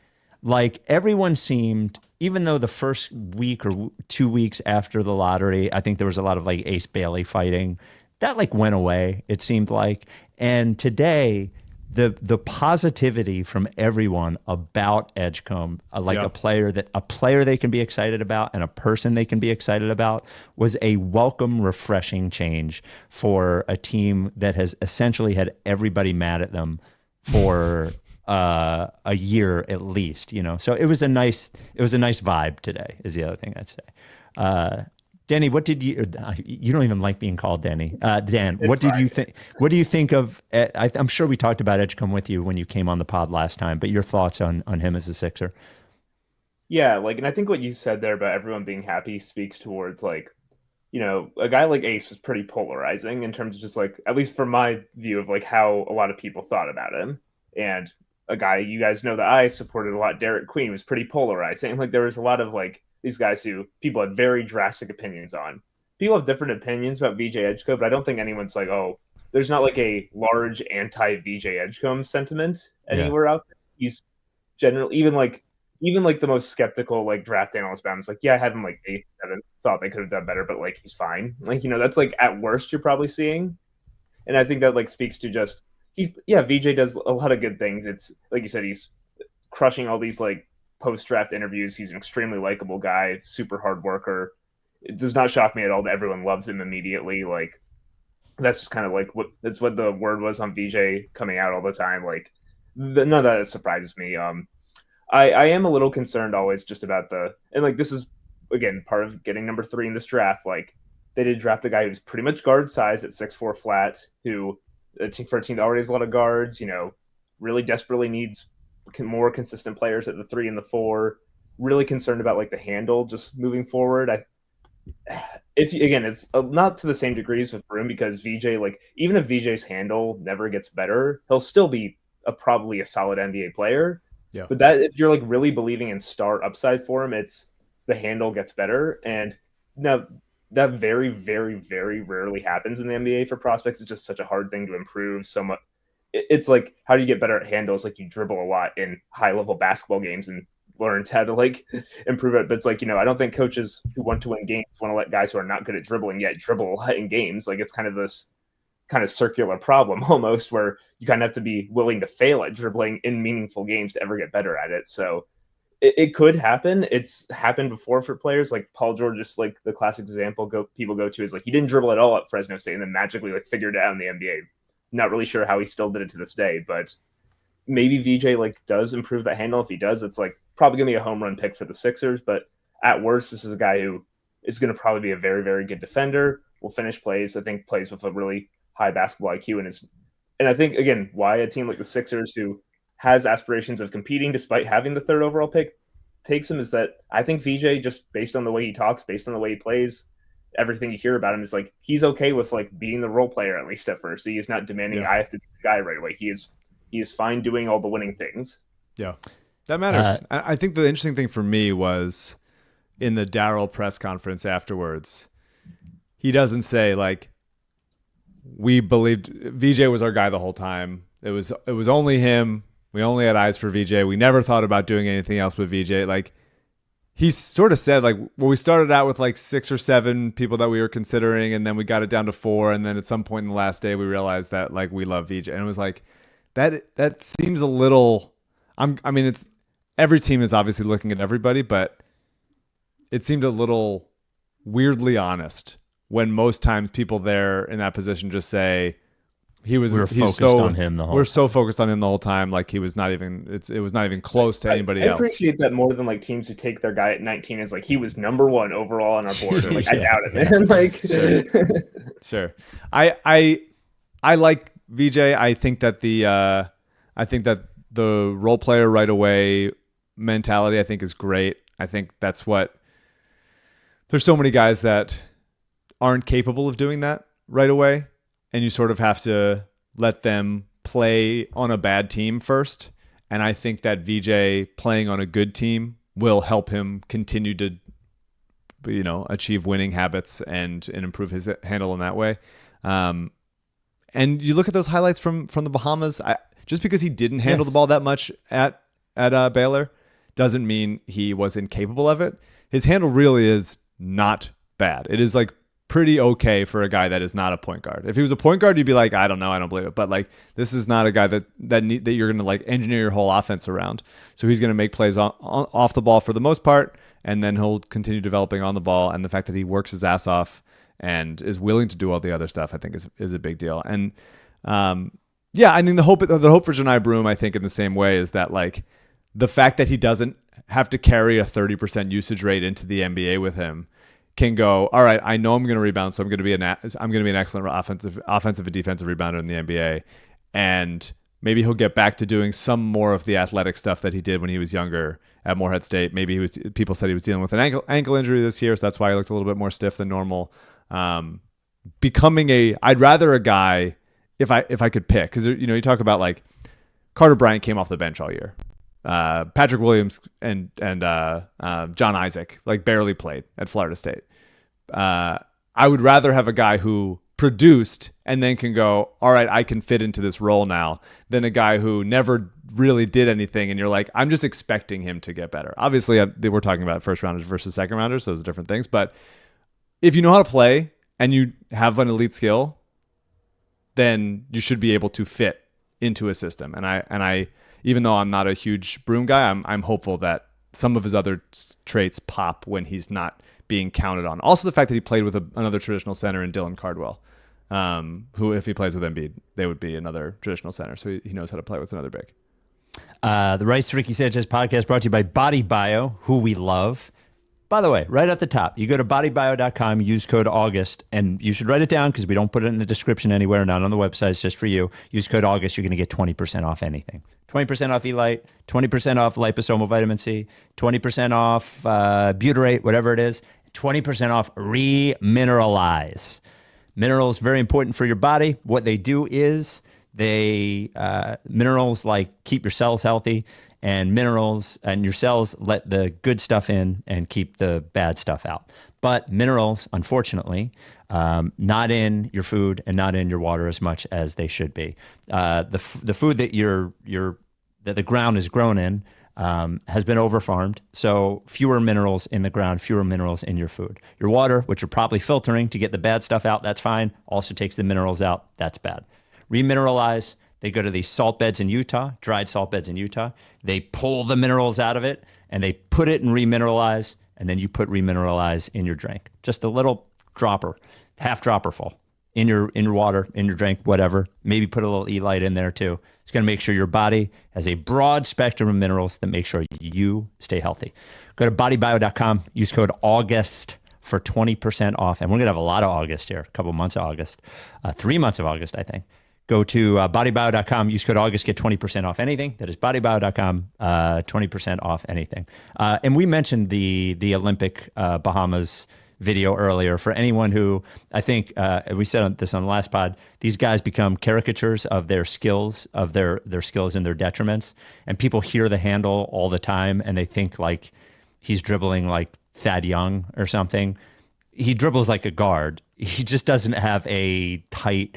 S1: Like everyone seemed, even though the first week or 2 weeks after the lottery, I think there was a lot of like Ace Bailey fighting, that like went away, it seemed like. And today, the positivity from everyone about Edgecombe, a player they can be excited about and a person they can be excited about, was a welcome, refreshing change for a team that has essentially had everybody mad at them for a year at least, you know. So it was a nice vibe today is the other thing I'd say. Danny, what did you don't even like being called Danny. Dan, what did you think? What do you think of, I'm sure we talked about Edgecombe with you when you came on the pod last time, but your thoughts on him as a Sixer?
S5: Yeah, like, and I think what you said there about everyone being happy speaks towards, like, you know, a guy like Ace was pretty polarizing in terms of just, like, at least from my view of, like, how a lot of people thought about him. And a guy, you guys know that I supported a lot, Derek Queen, was pretty polarizing. Like, there was a lot of, like, these guys who people had very drastic opinions on. People have different opinions about VJ Edgecombe, but I don't think anyone's like, oh, there's not like a large anti-VJ Edgecombe sentiment anywhere out there. He's generally, even like the most skeptical like draft analyst about him is like, yeah, I had him like 8th, 7th, thought they could have done better, but like he's fine. Like, you know, that's like at worst you're probably seeing. And I think that like speaks to just VJ does a lot of good things. It's like you said, he's crushing all these like post-draft interviews. He's an extremely likable guy, super hard worker. It does not shock me at all that everyone loves him immediately. Like, that's just kind of like what the word was on VJ coming out all the time. Like, none of that surprises me. I am a little concerned always just about and like this is again part of getting number 3 in this draft. Like, they did draft a guy who's pretty much guard size at 6'4" flat, who for a team that already has a lot of guards, you know, really desperately needs more consistent players at the 3 and the 4. Really concerned about like the handle just moving forward. It's not to the same degrees with Broom, because VJ, like, even if VJ's handle never gets better, he'll still be probably a solid NBA player.
S2: Yeah.
S5: But that, if you're like really believing in star upside for him, it's the handle gets better. And now that very, very, very rarely happens in the NBA for prospects. It's just such a hard thing to improve so much. It's like, how do you get better at handles? Like, you dribble a lot in high level basketball games and learn how to like improve it. But it's like, you know, I don't think coaches who want to win games want to let guys who are not good at dribbling yet dribble a lot in games. Like, it's kind of this kind of circular problem almost, where you kind of have to be willing to fail at dribbling in meaningful games to ever get better at it. So it could happen. It's happened before for players like Paul George, just like the classic example people go to is like, he didn't dribble at all at Fresno State and then magically like figured it out in the NBA. Not really sure how he still did it to this day, but maybe VJ like does improve that handle. If he does, it's like probably gonna be a home run pick for the Sixers. But at worst, this is a guy who is going to probably be a very, very good defender. Will finish plays. I think plays with a really high basketball IQ, and I think again why a team like the Sixers, who has aspirations of competing despite having the 3rd overall pick, takes him, is that I think VJ, just based on the way he talks, based on the way he plays, everything you hear about him is like he's okay with like being the role player at least at first. He is not demanding I have to be the guy right away. He is fine doing all the winning things.
S2: Yeah, that matters. I think the interesting thing for me was in the Darryl press conference afterwards, he doesn't say like, we believed VJ was our guy the whole time. It was only him. We only had eyes for VJ. We never thought about doing anything else with VJ. Like, he sort of said, like, well, we started out with like 6 or 7 people that we were considering, and then we got it down to 4, and then at some point in the last day we realized that like we love VJ. And it was like that seems a little I mean it's every team is obviously looking at everybody, but it seemed a little weirdly honest when most times people there in that position just say we're focused on him the whole time, like he was not even it was not even close to anybody else.
S5: I appreciate that more than like teams who take their guy at 19 as like he was number 1 overall on our board. Like, I doubt it, man. Like,
S2: sure. I like VJ. I think that the role player right away mentality I think is great. I think that's what there's so many guys that aren't capable of doing that right away. And you sort of have to let them play on a bad team first. And I think that VJ playing on a good team will help him continue to, achieve winning habits and improve his handle in that way. And you look at those highlights from the Bahamas. Just because he didn't handle the ball that much at Baylor doesn't mean he was incapable of it. His handle really is not bad. It is like pretty okay for a guy that is not a point guard. If he was a point guard, you'd be like, I don't know, I don't believe it. But like, this is not a guy that you're going to like engineer your whole offense around. So he's going to make plays off the ball for the most part, and then he'll continue developing on the ball. And the fact that he works his ass off and is willing to do all the other stuff, I think is a big deal. And Yeah, I mean the hope for Johni Broome, I think, in the same way, is that like the fact that he doesn't have to carry a 30% usage rate into the NBA with him can go, all right, I know I'm going to rebound, so I'm going to be an excellent offensive and defensive rebounder in the NBA, and maybe he'll get back to doing some more of the athletic stuff that he did when he was younger at Morehead State. Maybe people said he was dealing with an ankle injury this year, so that's why he looked a little bit more stiff than normal. I'd rather a guy, if I could pick, because you talk about like Carter Bryant came off the bench all year. Patrick Williams and John Isaac like barely played at Florida State. I would rather have a guy who produced and then can go, all right, I can fit into this role now, than a guy who never really did anything and you're like, I'm just expecting him to get better. Obviously, we're talking about first rounders versus second rounders, so those are different things. But if you know how to play and you have an elite skill, then you should be able to fit into a system. And I even though I'm not a huge Broome guy, I'm hopeful that some of his other traits pop when he's not being counted on. Also, the fact that he played with another traditional center in Dylan Cardwell, who, if he plays with Embiid, they would be another traditional center. So he knows how to play with another big.
S1: The Rights to Ricky Sanchez podcast brought to you by BodyBio, who we love. By the way, right at the top, you go to bodybio.com, use code August, and you should write it down because we don't put it in the description anywhere, not on the website. It's just for you. Use code August. You're going to get 20% off anything. 20% off Elite, 20% off liposomal vitamin C, 20% off butyrate, whatever it is, 20% off Remineralize. Minerals, very important for your body. What they do is minerals like keep your cells healthy, and minerals and your cells let the good stuff in and keep the bad stuff out. But minerals, unfortunately, not in your food and not in your water as much as they should be. The food that that the ground is grown in has been overfarmed, so fewer minerals in the ground, fewer minerals in your food. Your water, which you're probably filtering to get the bad stuff out, that's fine. Also takes the minerals out, that's bad. Remineralize. They go to these salt beds in Utah, dried salt beds in Utah. They pull the minerals out of it and they put it in Remineralize, and then you put Remineralize in your drink. Just a little dropper, half dropper full in your water, in your drink, whatever. Maybe put a little Elite in there too. It's going to make sure your body has a broad spectrum of minerals that make sure you stay healthy. Go to bodybio.com, use code August for 20% off. And we're going to have a lot of August here, a couple months of August, 3 months of August, I think. Go to bodybio.com, use code August, get 20% off anything. That is bodybio.com, 20% off anything. And we mentioned the Olympic Bahamas video earlier. For anyone who, I think, we said this on the last pod, these guys become caricatures of their skills, of their skills and their detriments. And people hear the handle all the time and they think like he's dribbling like Thad Young or something. He dribbles like a guard. He just doesn't have a tight,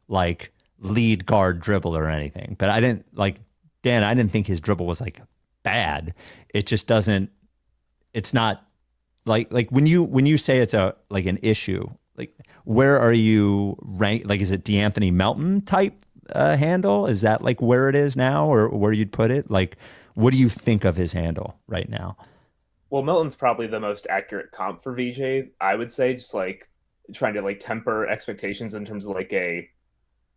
S1: like, lead guard dribble or anything. But I didn't think his dribble was like bad. It just doesn't, it's not like when you say it's like an issue, like where are you ranked? Like, is it DeAnthony Melton type handle? Is that like where it is now, or where you'd put it? Like, what do you think of his handle right now?
S5: Well, Melton's probably the most accurate comp for VJ, I would say, just like trying to like temper expectations in terms of like a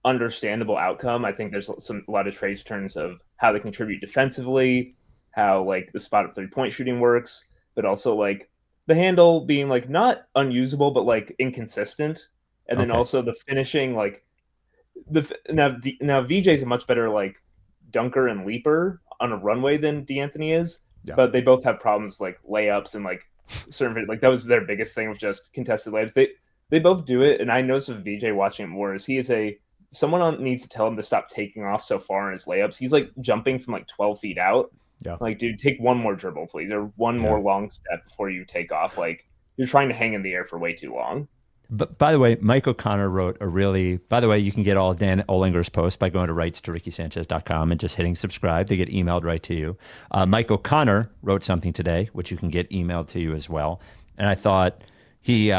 S5: understandable outcome. I think there's a lot of traits in terms of how they contribute defensively, how like the spot up 3-point shooting works, but also like the handle being like not unusable but like inconsistent, and then also the finishing, like now VJ's a much better like dunker and leaper on a runway than DeAnthony is, but they both have problems like layups and like certain, like that was their biggest thing, was just contested layups. They both do it, and I noticed with VJ watching it more is someone needs to tell him to stop taking off so far in his layups. He's like jumping from like 12 feet out. Yeah. Like, dude, take one more dribble, please, or one more long step before you take off. Like, you're trying to hang in the air for way too long.
S1: But by the way, Mike O'Connor wrote by the way, you can get all of Dan Olinger's posts by going to rightstoRickySanchez.com and just hitting subscribe. They get emailed right to you. Mike O'Connor wrote something today, which you can get emailed to you as well. And I thought he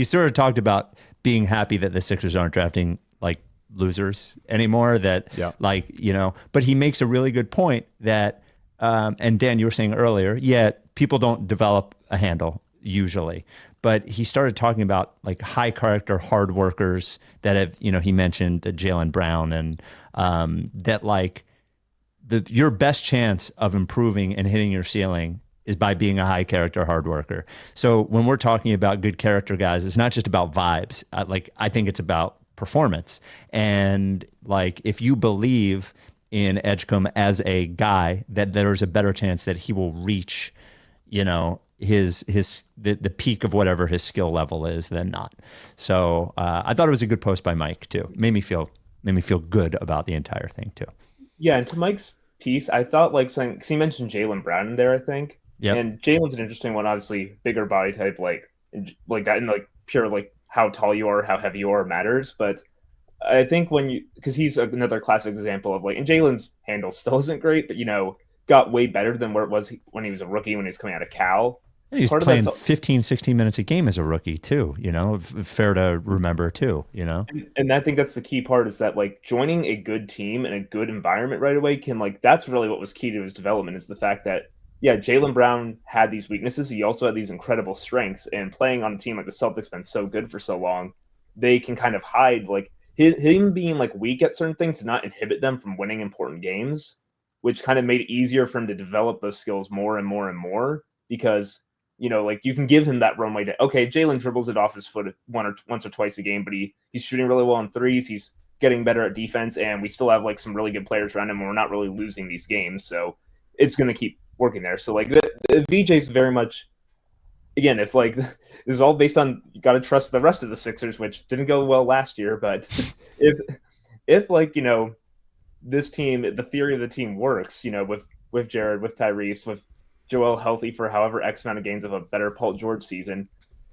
S1: sort of talked about being happy that the Sixers aren't drafting like losers anymore, but he makes a really good point that, and Dan, you were saying earlier, people don't develop a handle usually, but he started talking about like high character hard workers that have, he mentioned Jaylen Brown, and that like your best chance of improving and hitting your ceiling is by being a high character hard worker. So when we're talking about good character guys, it's not just about vibes. I think it's about performance. And like, if you believe in Edgecombe as a guy, that there's a better chance that he will reach, the peak of whatever his skill level is than not. So I thought it was a good post by Mike too. Made me feel good about the entire thing too.
S5: Yeah, and to Mike's piece, I thought like something, because he mentioned Jaylen Brown in there, I think. Yeah. And Jalen's an interesting one, obviously bigger body type, like that, and like pure like how tall you are, how heavy you are matters. But I think because he's another classic example of like, and Jalen's handle still isn't great, but got way better than where it was when he was a rookie, when he was coming out of Cal.
S1: And he's playing 15, 16 minutes a game as a rookie too, fair to remember too,
S5: And I think that's the key part, is that like joining a good team and a good environment right away that's really what was key to his development, is the fact that, yeah, Jaylen Brown had these weaknesses. He also had these incredible strengths, and playing on a team like the Celtics been so good for so long, they can kind of hide like him being like weak at certain things to not inhibit them from winning important games, which kind of made it easier for him to develop those skills more and more and more, because like you can give him that runway to, okay, Jalen dribbles it off his foot once or twice a game, but he's shooting really well on threes. He's getting better at defense, and we still have like some really good players around him, and we're not really losing these games. So it's going to keep working there. So like the VJ's very much, again, if like this is all based on, you got to trust the rest of the Sixers, which didn't go well last year, but if like, this team, the theory of the team works, with Jared, with Tyrese, with Joel healthy for however X amount of games of a better Paul George season,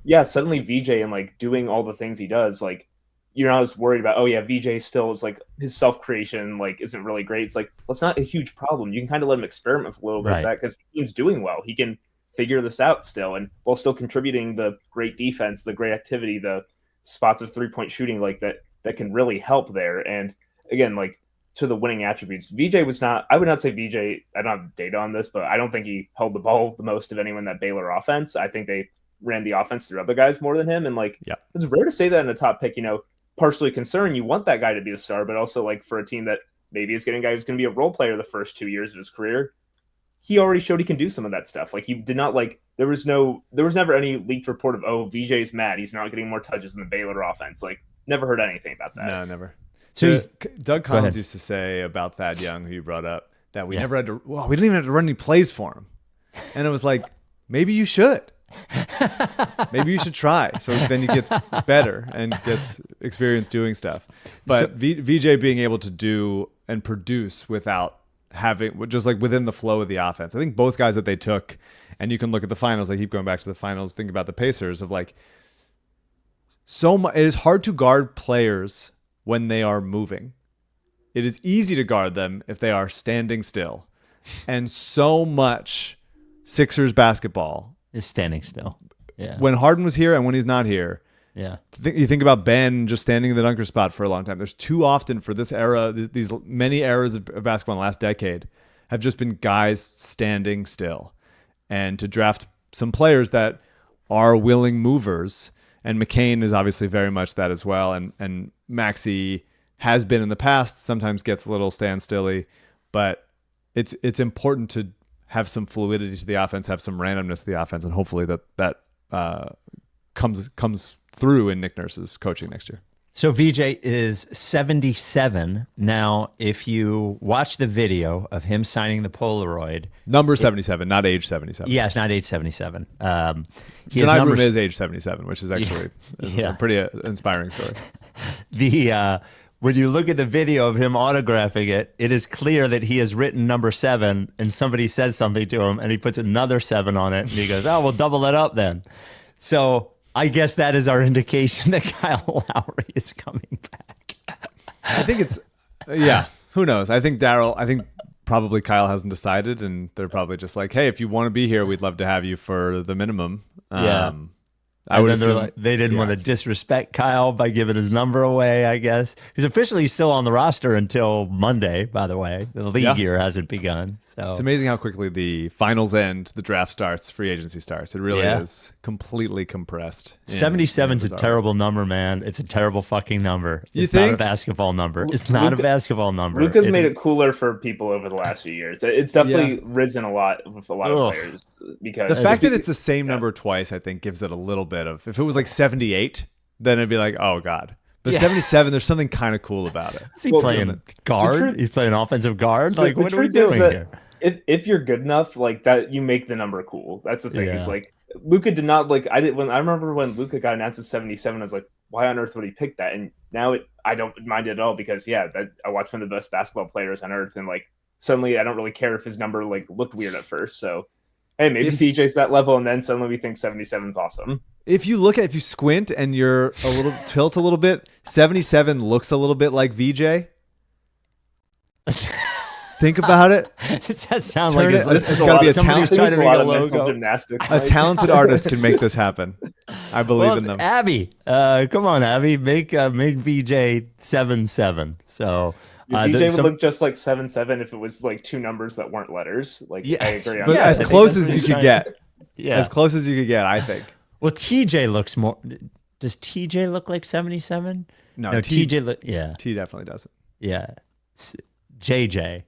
S5: yeah, suddenly VJ and like doing all the things he does, like you're not as worried about, oh yeah, VJ still is like his self-creation like isn't really great. It's like, well, it's not a huge problem. You can kind of let him experiment with a little bit of that, because the team's doing well. He can figure this out still, and while still contributing the great defense, the great activity, the spots of 3-point shooting like that can really help there. And again, like to the winning attributes, VJ was not, I would not say VJ, I don't have data on this, but I don't think he held the ball the most of anyone that Baylor offense. I think they ran the offense through other guys more than him. And like, it's rare to say that in a top pick, partially concerned. You want that guy to be the star, but also like for a team that maybe is getting a guy who's going to be a role player the first 2 years of his career, he already showed he can do some of that stuff. Like he did not like, there was never any leaked report of, oh, VJ's mad, he's not getting more touches in the Baylor offense. Like never heard anything about that.
S2: No, never. So Doug Collins used to say about Thad Young, who you brought up, that we never had to, we didn't even have to run any plays for him. And it was like, maybe you should. Maybe you should try. So then he gets better and gets experience doing stuff. But VJ being able to do and produce without having, just like within the flow of the offense. I think both guys that they took, and you can look at the finals, I keep going back to the finals, think about the Pacers of like, so much, it is hard to guard players when they are moving. It is easy to guard them if they are standing still. And so much Sixers basketball
S1: is standing still. Yeah.
S2: When Harden was here and when he's not here.
S1: Yeah.
S2: You think about Ben just standing in the dunker spot for a long time. There's too often for this era, these many eras of basketball in the last decade have just been guys standing still. And to draft some players that are willing movers, and McCain is obviously very much that as well. And Maxey has been in the past, sometimes gets a little standstilly, but it's important to have some fluidity to the offense, have some randomness to the offense, and hopefully that comes through in Nick Nurse's coaching next year.
S1: So VJ is 77. Now, if you watch the video of him signing the Polaroid.
S2: Number 77, not age 77.
S1: Yeah, it's not age 77.
S2: Janai Broome is age 77, which is actually a pretty inspiring story.
S1: When you look at the video of him autographing it, it is clear that he has written number 7, and somebody says something to him, and he puts another 7 on it, and he goes, oh, we'll double it up then. So I guess that is our indication that Kyle Lowry is coming back.
S2: I think it's, who knows? I think probably Kyle hasn't decided, and they're probably just like, hey, if you want to be here, we'd love to have you for the minimum. I would
S1: then they're
S2: assume,
S1: like, they didn't want to disrespect Kyle by giving his number away, I guess. He's officially still on the roster until Monday, by the way. The league year hasn't begun. So
S2: it's amazing how quickly the finals end, the draft starts, free agency starts. It really is completely compressed.
S1: 77 is a terrible number, man. It's a terrible fucking number. It's
S2: think?
S1: not a basketball number. It's not a basketball number.
S5: Luka's made it cooler for people over the last few years. It's definitely risen a lot with a lot of players. Because
S2: the fact that it's the same number twice, I think, gives it a little bit of. If it was like 78, then it'd be like, oh god. But 77, there's something kind of cool about it.
S1: Is he playing guard? He's playing offensive guard. Like, what are we doing here?
S5: If you're good enough, like that, you make the number cool. That's the thing. It's like Luka did not like. I remember when Luka got announced as 77. I was like, why on earth would he pick that? And now I don't mind it at all because I watched one of the best basketball players on earth, and like suddenly I don't really care if his number like looked weird at first. So hey, maybe VJ's that level, and then suddenly we think 77 is awesome.
S2: If you squint and you're a little tilt a little bit, 77 looks a little bit like VJ. Think about it.
S1: Does that sound like
S2: it's got to be a talented artist can make this happen. I believe in them.
S1: Abby, come on, Abby, make VJ 77. So.
S5: VJ would look just like 77 if it was like two numbers that weren't letters. Like I agree on
S2: but
S5: that.
S2: as close as you could get.
S1: Yeah.
S2: As close as you could get, I think.
S1: Well, TJ looks more. Does TJ look like 77?
S2: No,
S1: TJ
S2: T definitely doesn't.
S1: Yeah. JJ.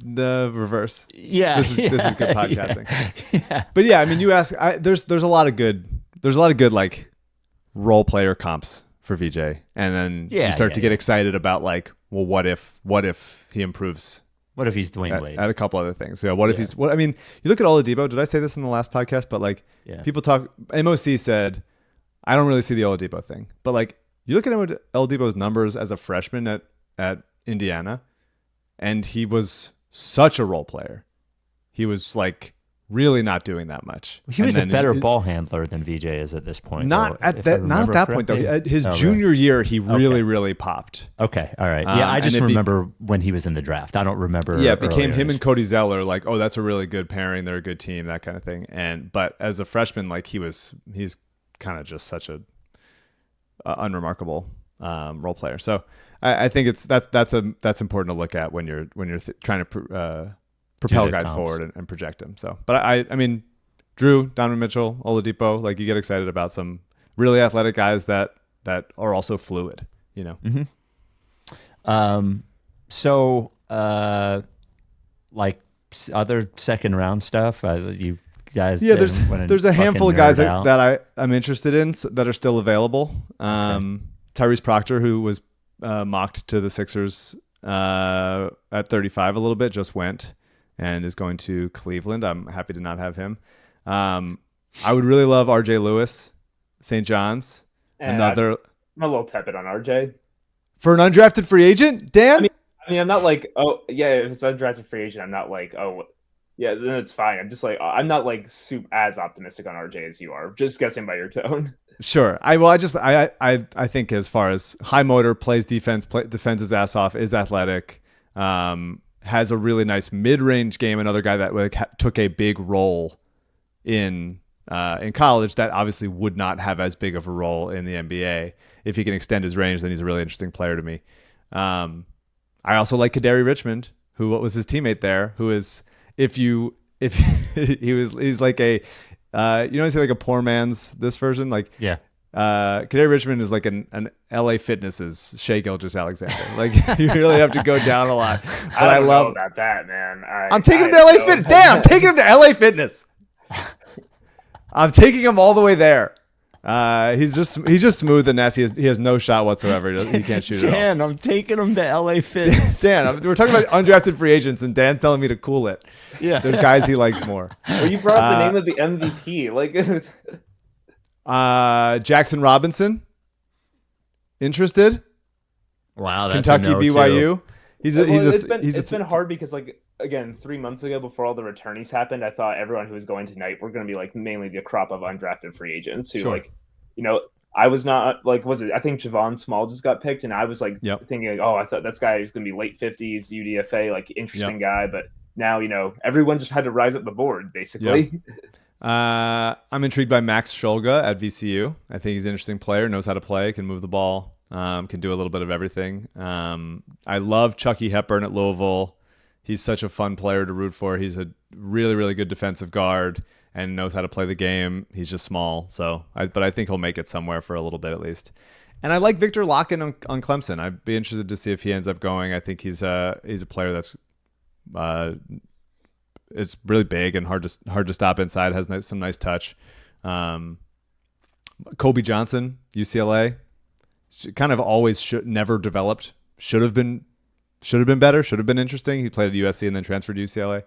S2: The reverse.
S1: Yeah.
S2: This is good podcasting.
S1: Yeah.
S2: But yeah, I mean, you ask. There's a lot of good like role player comps for VJ, and then you start to get excited about like, well, what if he improves?
S1: What if he's Dwayne Wade?
S2: At a couple other things. Yeah. What if he's I mean, you look at Oladipo. Did I say this in the last podcast? But like, people talk. MOC said, I don't really see the Oladipo thing. But like, you look at Oladipo's numbers as a freshman at Indiana, and he was such a role player. He was like really not doing that much.
S1: He was a better ball handler than VJ is at this point.
S2: Not at that point though. His junior year, he really popped.
S1: Okay, all right. Yeah, I just remember when he was in the draft. I don't remember.
S2: Yeah, it became him and Cody Zeller. Like, oh, that's a really good pairing. They're a good team. That kind of thing. But as a freshman, like he's kind of just such a unremarkable role player. So I think that's important to look at when you're trying to propel guys forward and project them. So, but I mean, Drew, Donovan Mitchell, Oladipo, like you get excited about some really athletic guys that are also fluid, you know?
S1: Mm-hmm. So, like other second round stuff, you guys.
S2: Yeah, there's a handful of guys that I'm interested in that are still available. Tyrese Proctor, who was mocked to the Sixers at 35 a little bit, just went and is going to Cleveland. I'm happy to not have him. I would really love RJ Lewis, St. John's.
S5: I'm a little tepid on RJ.
S2: For an undrafted free agent, Dan?
S5: I mean, I'm not like, oh, yeah, if it's undrafted free agent, I'm not like, oh, yeah, then it's fine. I'm just like, I'm not like as optimistic on RJ as you are. Just guessing by your tone.
S2: Sure. I think as far as high motor, plays defense, defends his ass off, is athletic, has a really nice mid-range game. Another guy that took a big role in college that obviously would not have as big of a role in the NBA. If he can extend his range, then he's a really interesting player to me. I also like Kadary Richmond, who was his teammate there, who is he's like a he's like a poor man's this version, like Kadary Richmond is like an LA Fitness's Shai Gilgeous-Alexander. Like you really have to go down a lot. But
S5: I don't know about that, man.
S2: I'm taking him to LA Fitness. Damn, I'm taking him to LA Fitness. I'm taking him all the way there. He's just smooth and nasty. He has no shot whatsoever. He can't shoot at all.
S1: Dan, I'm taking him to LA Fitness.
S2: Dan, we're talking about undrafted free agents, and Dan's telling me to cool it.
S1: Yeah,
S2: there's guys he likes more.
S5: Well, you brought up the name of the MVP, like.
S2: Jackson Robinson. Interested?
S1: Wow, that's
S2: Kentucky, BYU.
S5: It's been hard because, like, again, 3 months ago, before all the returnees happened, I thought everyone who was going tonight were going to be like mainly the crop of undrafted free agents who, like, I was not like, I think Javon Small just got picked, and I was like thinking, like, oh, I thought this guy is going to be late 50s, UDFA, like interesting guy, but now everyone just had to rise up the board basically.
S2: I'm intrigued by Max Shulga at VCU. I think he's an interesting player, knows how to play, can move the ball, can do a little bit of everything. I love Chucky Hepburn at Louisville. He's such a fun player to root for. He's a really, really good defensive guard and knows how to play the game. He's just small, but I think he'll make it somewhere for a little bit at least. And I like Victor Locken on Clemson. I'd be interested to see if he ends up going. I think he's a player that's is really big and hard to stop inside. Has some nice touch. Kobe Johnson, UCLA, kind of always never developed. Should have been better. Should have been interesting. He played at USC and then transferred to UCLA.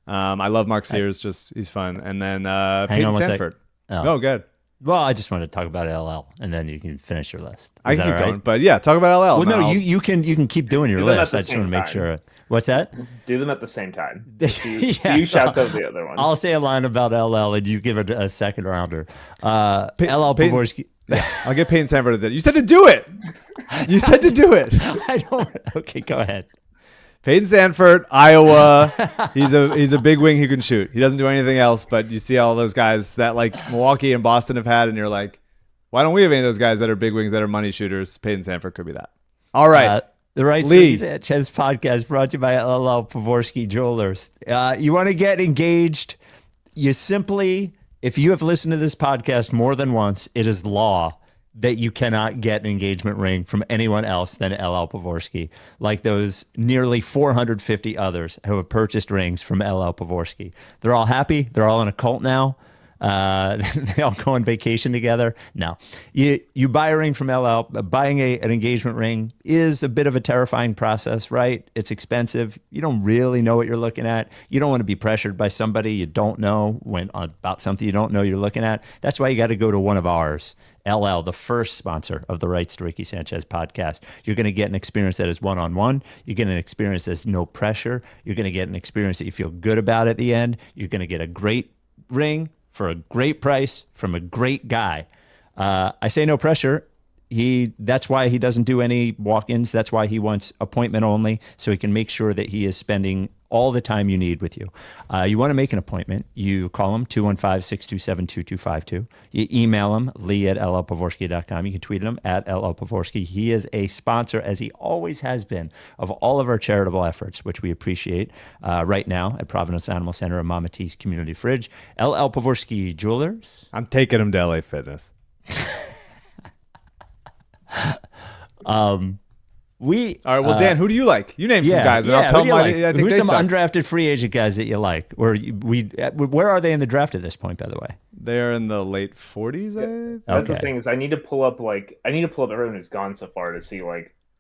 S2: I love Mark Sears. He's fun. And then Peyton Sanford. Oh, good.
S1: Well, I just wanted to talk about LL, and then you can finish your list.
S2: I can keep going, but yeah, talk about LL.
S1: Well, no, you can keep doing your list. I just want to make sure. What's that?
S5: Do them at the same time.
S1: Yeah,
S5: you shout out the other one.
S1: I'll say a line about LL, and you give it a second rounder. LL Pavorsky.
S2: Yeah, I'll get Peyton Sanford. You said to do it. You said to do it.
S1: I don't. Okay, go ahead.
S2: Peyton Sanford, Iowa. He's a big wing who can shoot. He doesn't do anything else, but you see all those guys that like Milwaukee and Boston have had, and you're like, why don't we have any of those guys that are big wings that are money shooters? Peyton Sanford could be that. All right.
S1: The Rights To Ricky Sanchez podcast brought to you by LL Pavorsky Jewelers. You want to get engaged? You simply, if you have listened to this podcast more than once, it is law that you cannot get an engagement ring from anyone else than LL Pavorsky, like those nearly 450 others who have purchased rings from LL Pavorsky. They're all happy. They're all in a cult now. They all go on vacation together. No, you buy a ring from LL. Buying an engagement ring is a bit of a terrifying process, right? It's expensive. You don't really know what you're looking at. You don't want to be pressured by somebody you don't know about something you don't know you're looking at. That's why you got to go to one of ours. LL, the first sponsor of the Rights to Ricky Sanchez podcast. You're going to get an experience that is one-on-one. You're getting an experience that's no pressure. You're going to get an experience that you feel good about at the end. You're going to get a great ring for a great price from a great guy. I say no pressure. That's why he doesn't do any walk-ins. That's why he wants appointment only, so he can make sure that he is spending all the time you need with you. You want to make an appointment, you call him 215-627-2252. You email him, lee@llpavorsky.com. You can tweet him at @llpavorsky. He is a sponsor, as he always has been, of all of our charitable efforts, which we appreciate right now at Providence Animal Center and Mama T's Community Fridge. LL Pavorsky Jewelers.
S2: I'm taking him to LA Fitness.
S1: All
S2: right. Well, Dan, who do you like? You name some guys, and I'll tell them.
S1: Like?
S2: I think
S1: who's
S2: they
S1: some
S2: suck.
S1: undrafted free agent guys that you like? Where are they in the draft at this point? By the way,
S2: they're in the late 40s.
S5: That's the thing is, I need to pull up everyone who's gone so far to see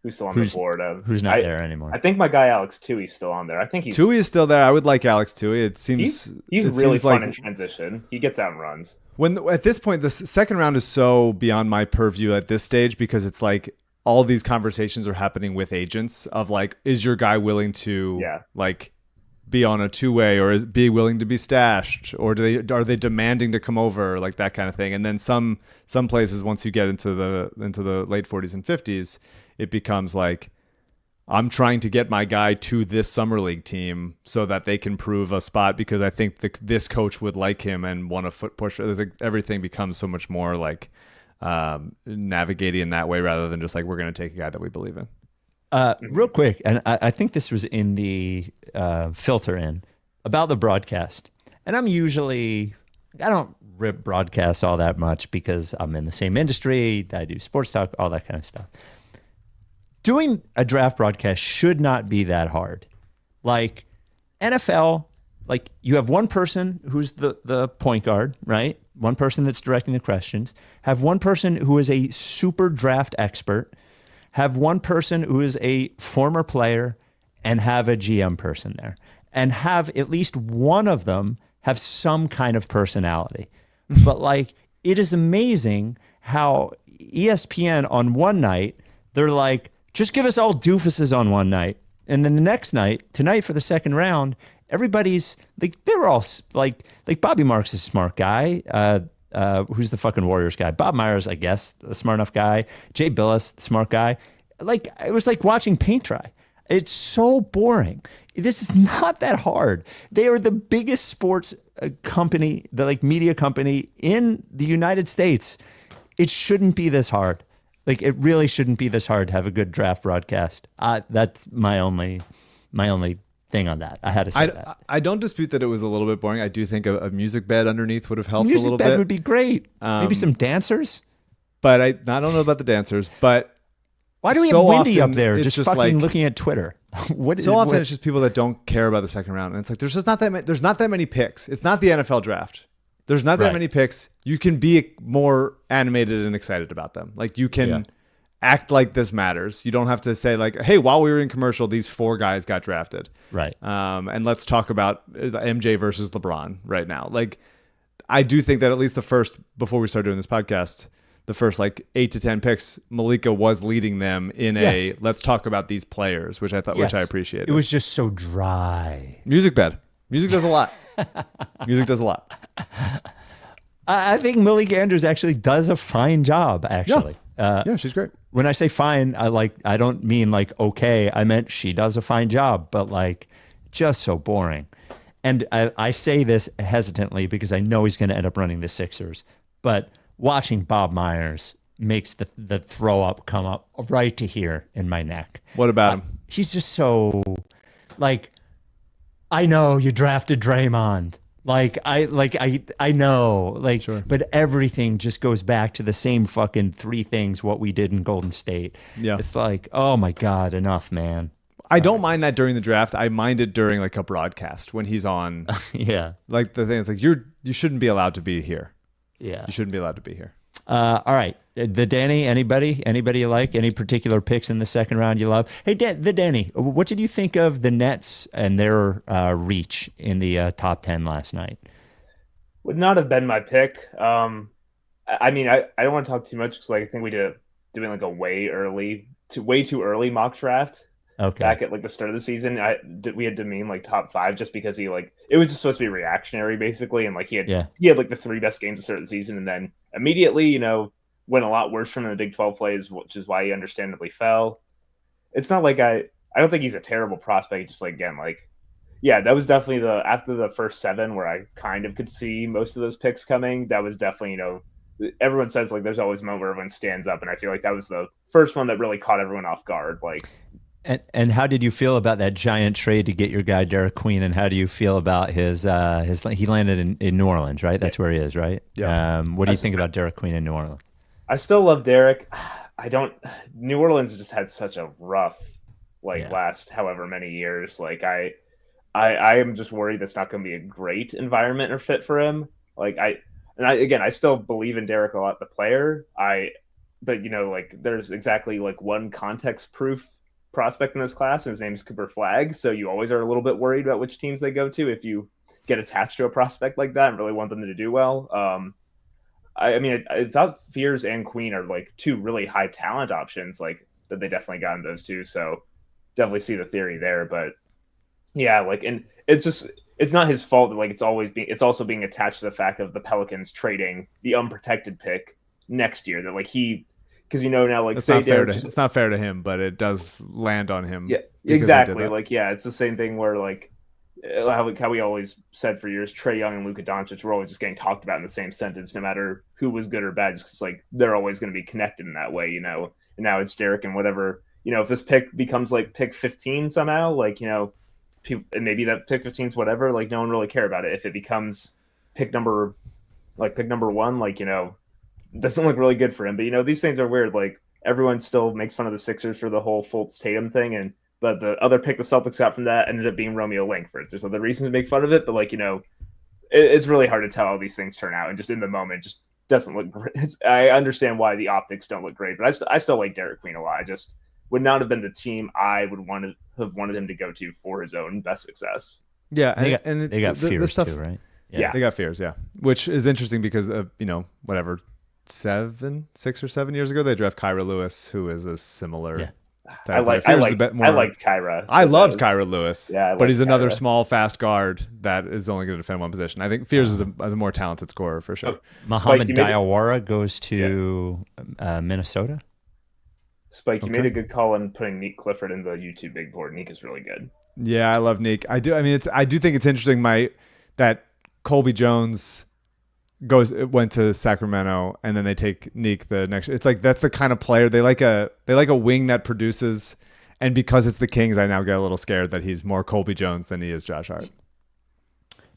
S5: who's still on the board.
S1: Who's not there anymore?
S5: I think my guy Alex Tui's still on there. I think
S2: Tui is still there. I would like Alex Tui. It seems
S5: he's really fun in transition. He gets out and runs.
S2: At this point, the second round is so beyond my purview at this stage because it's like all these conversations are happening with agents of like, is your guy willing to be on a two-way or be willing to be stashed, or are they demanding to come over, like that kind of thing. And then some places, once you get into the late 40s and 50s, it becomes like, I'm trying to get my guy to this summer league team so that they can prove a spot because I think this coach would like him and want a foot push. Everything becomes so much more like navigating in that way rather than just like, we're going to take a guy that we believe in.
S1: Real quick, and I think this was in the filter in about the broadcast. And I don't rip broadcasts all that much because I'm in the same industry. I do sports talk, all that kind of stuff. Doing a draft broadcast should not be that hard. Like NFL, like you have one person who's the point guard, right? One person that's directing the questions. Have one person who is a super draft expert. Have one person who is a former player, and have a GM person there. And have at least one of them have some kind of personality. But like, it is amazing how ESPN on one night, they're like, just give us all doofuses on one night. And then the next night, tonight for the second round, everybody's like, they were all like Bobby Marks is a smart guy. Who's the fucking Warriors guy? Bob Myers, I guess, a smart enough guy. Jay Billis, smart guy. Like, it was like watching paint dry. It's so boring. This is not that hard. They are the biggest sports company, the like media company in the United States. It shouldn't be this hard. Like it really shouldn't be this hard to have a good draft broadcast. That's my only thing on that. I had to say that.
S2: I don't dispute that it was a little bit boring. I do think a music bed underneath would have helped a little bit.
S1: Music bed would be great. Maybe some dancers.
S2: But I don't know about the dancers. But
S1: why do we have Wendy up there just fucking like, looking at Twitter?
S2: It's just people that don't care about the second round, and it's like there's not that many picks. It's not the NFL draft. There's not that many picks. You can be more animated and excited about them. Like you can act like this matters. You don't have to say like, hey, while we were in commercial, these 4 guys got drafted.
S1: Right.
S2: And let's talk about MJ versus LeBron right now. Like I do think that at least before we start doing this podcast, the first like 8 to 10 picks, Malika was leading them in let's talk about these players, which I thought, which I appreciated.
S1: It was just so dry.
S2: Music bed. Music does a lot. Music does a lot.
S1: I think Malika Andrews actually does a fine job, actually.
S2: Yeah, she's great.
S1: When I say fine, I don't mean like okay. I meant she does a fine job, but like just so boring. And I say this hesitantly because I know he's going to end up running the Sixers. But watching Bob Myers makes the throw up come up right to here in my neck.
S2: What about him?
S1: He's just so like, I know you drafted Draymond. I know, like, sure. But everything just goes back to the same fucking 3 things what we did in Golden State. Yeah, it's like, oh my God, enough, man.
S2: I don't mind that during the draft. I mind it during like a broadcast when he's on.
S1: Yeah,
S2: like the thing is like you shouldn't be allowed to be here.
S1: Yeah,
S2: you shouldn't be allowed to be here.
S1: All right, the Danny. Anybody you like? Any particular picks in the second round you love? Hey, the Danny. What did you think of the Nets and their reach in the top 10 last night?
S5: Would not have been my pick. I mean, I don't want to talk too much because like I think we did doing like a way too early mock draft.
S1: Okay.
S5: Back at like the start of the season, we had Demeen like top 5 just because he like it was just supposed to be reactionary basically, and like he had like the 3 best games to start the season, and then immediately went a lot worse from the Big 12 plays, which is why he understandably fell. It's not like I don't think he's a terrible prospect. Just like again, like that was definitely after the first 7 where I kind of could see most of those picks coming. That was definitely everyone says like there's always a moment where everyone stands up, and I feel like that was the first one that really caught everyone off guard. Like.
S1: And how did you feel about that giant trade to get your guy Derek Queen? And how do you feel about his he landed in New Orleans, right? That's where he is, right?
S2: Yeah.
S1: What do you think about Derek Queen in New Orleans?
S5: I still love Derek. New Orleans just had such a rough last however many years. Like I am just worried that's not going to be a great environment or fit for him. I still believe in Derek a lot, the player. But there's exactly like one context proof prospect in this class, and his name's Cooper Flagg. So you always are a little bit worried about which teams they go to if you get attached to a prospect like that and really want them to do well. I thought Fears and Queen are like 2 really high talent options, like that they definitely got in those 2. So definitely see the theory there. But yeah, and it's not his fault that it's also being attached to the fact of the Pelicans trading the unprotected pick next year that because now
S2: it's not fair it's not fair to him, but it does land on him.
S5: Yeah, exactly. It's the same thing where how we always said for years, Trae Young and Luka Doncic were always just getting talked about in the same sentence, no matter who was good or bad, just because they're always going to be connected in that way, And now it's Derek and whatever, if this pick becomes like pick 15 somehow, people, and maybe that pick 15 is whatever, no one really care about it. If it becomes pick number 1, doesn't look really good for him. But these things are weird. Everyone still makes fun of the Sixers for the whole Fultz Tatum thing, but the other pick the Celtics got from that ended up being Romeo Langford. There's other reasons to make fun of it, but it's really hard to tell how these things turn out, and just in the moment, just doesn't look great. I understand why the optics don't look great, but I still like Derek Queen a lot. I just would not have been the team I would have wanted him to go to for his own best success.
S2: Yeah,
S1: they got Fears too, right?
S5: Yeah,
S2: they got Fears. Yeah, which is interesting because of whatever. 6 or 7 years ago, they draft Kyra Lewis, who is a similar.
S5: Yeah. I liked Kyra.
S2: I loved Kyra Lewis.
S5: Yeah,
S2: but he's another small, fast guard that is only going to defend one position. I think Fears is a more talented scorer for sure.
S1: Mohamed Diawara goes to Minnesota.
S5: Spike, you made a good call on putting Neek Clifford in the YouTube big board. Neek is really good.
S2: Yeah, I love Neek. I do. I mean, I do think it's interesting. That Colby Jones went to Sacramento, and then they take Neek the next. It's like that's the kind of player they like a wing that produces. And because it's the Kings, I now get a little scared that he's more Colby Jones than he is Josh Hart.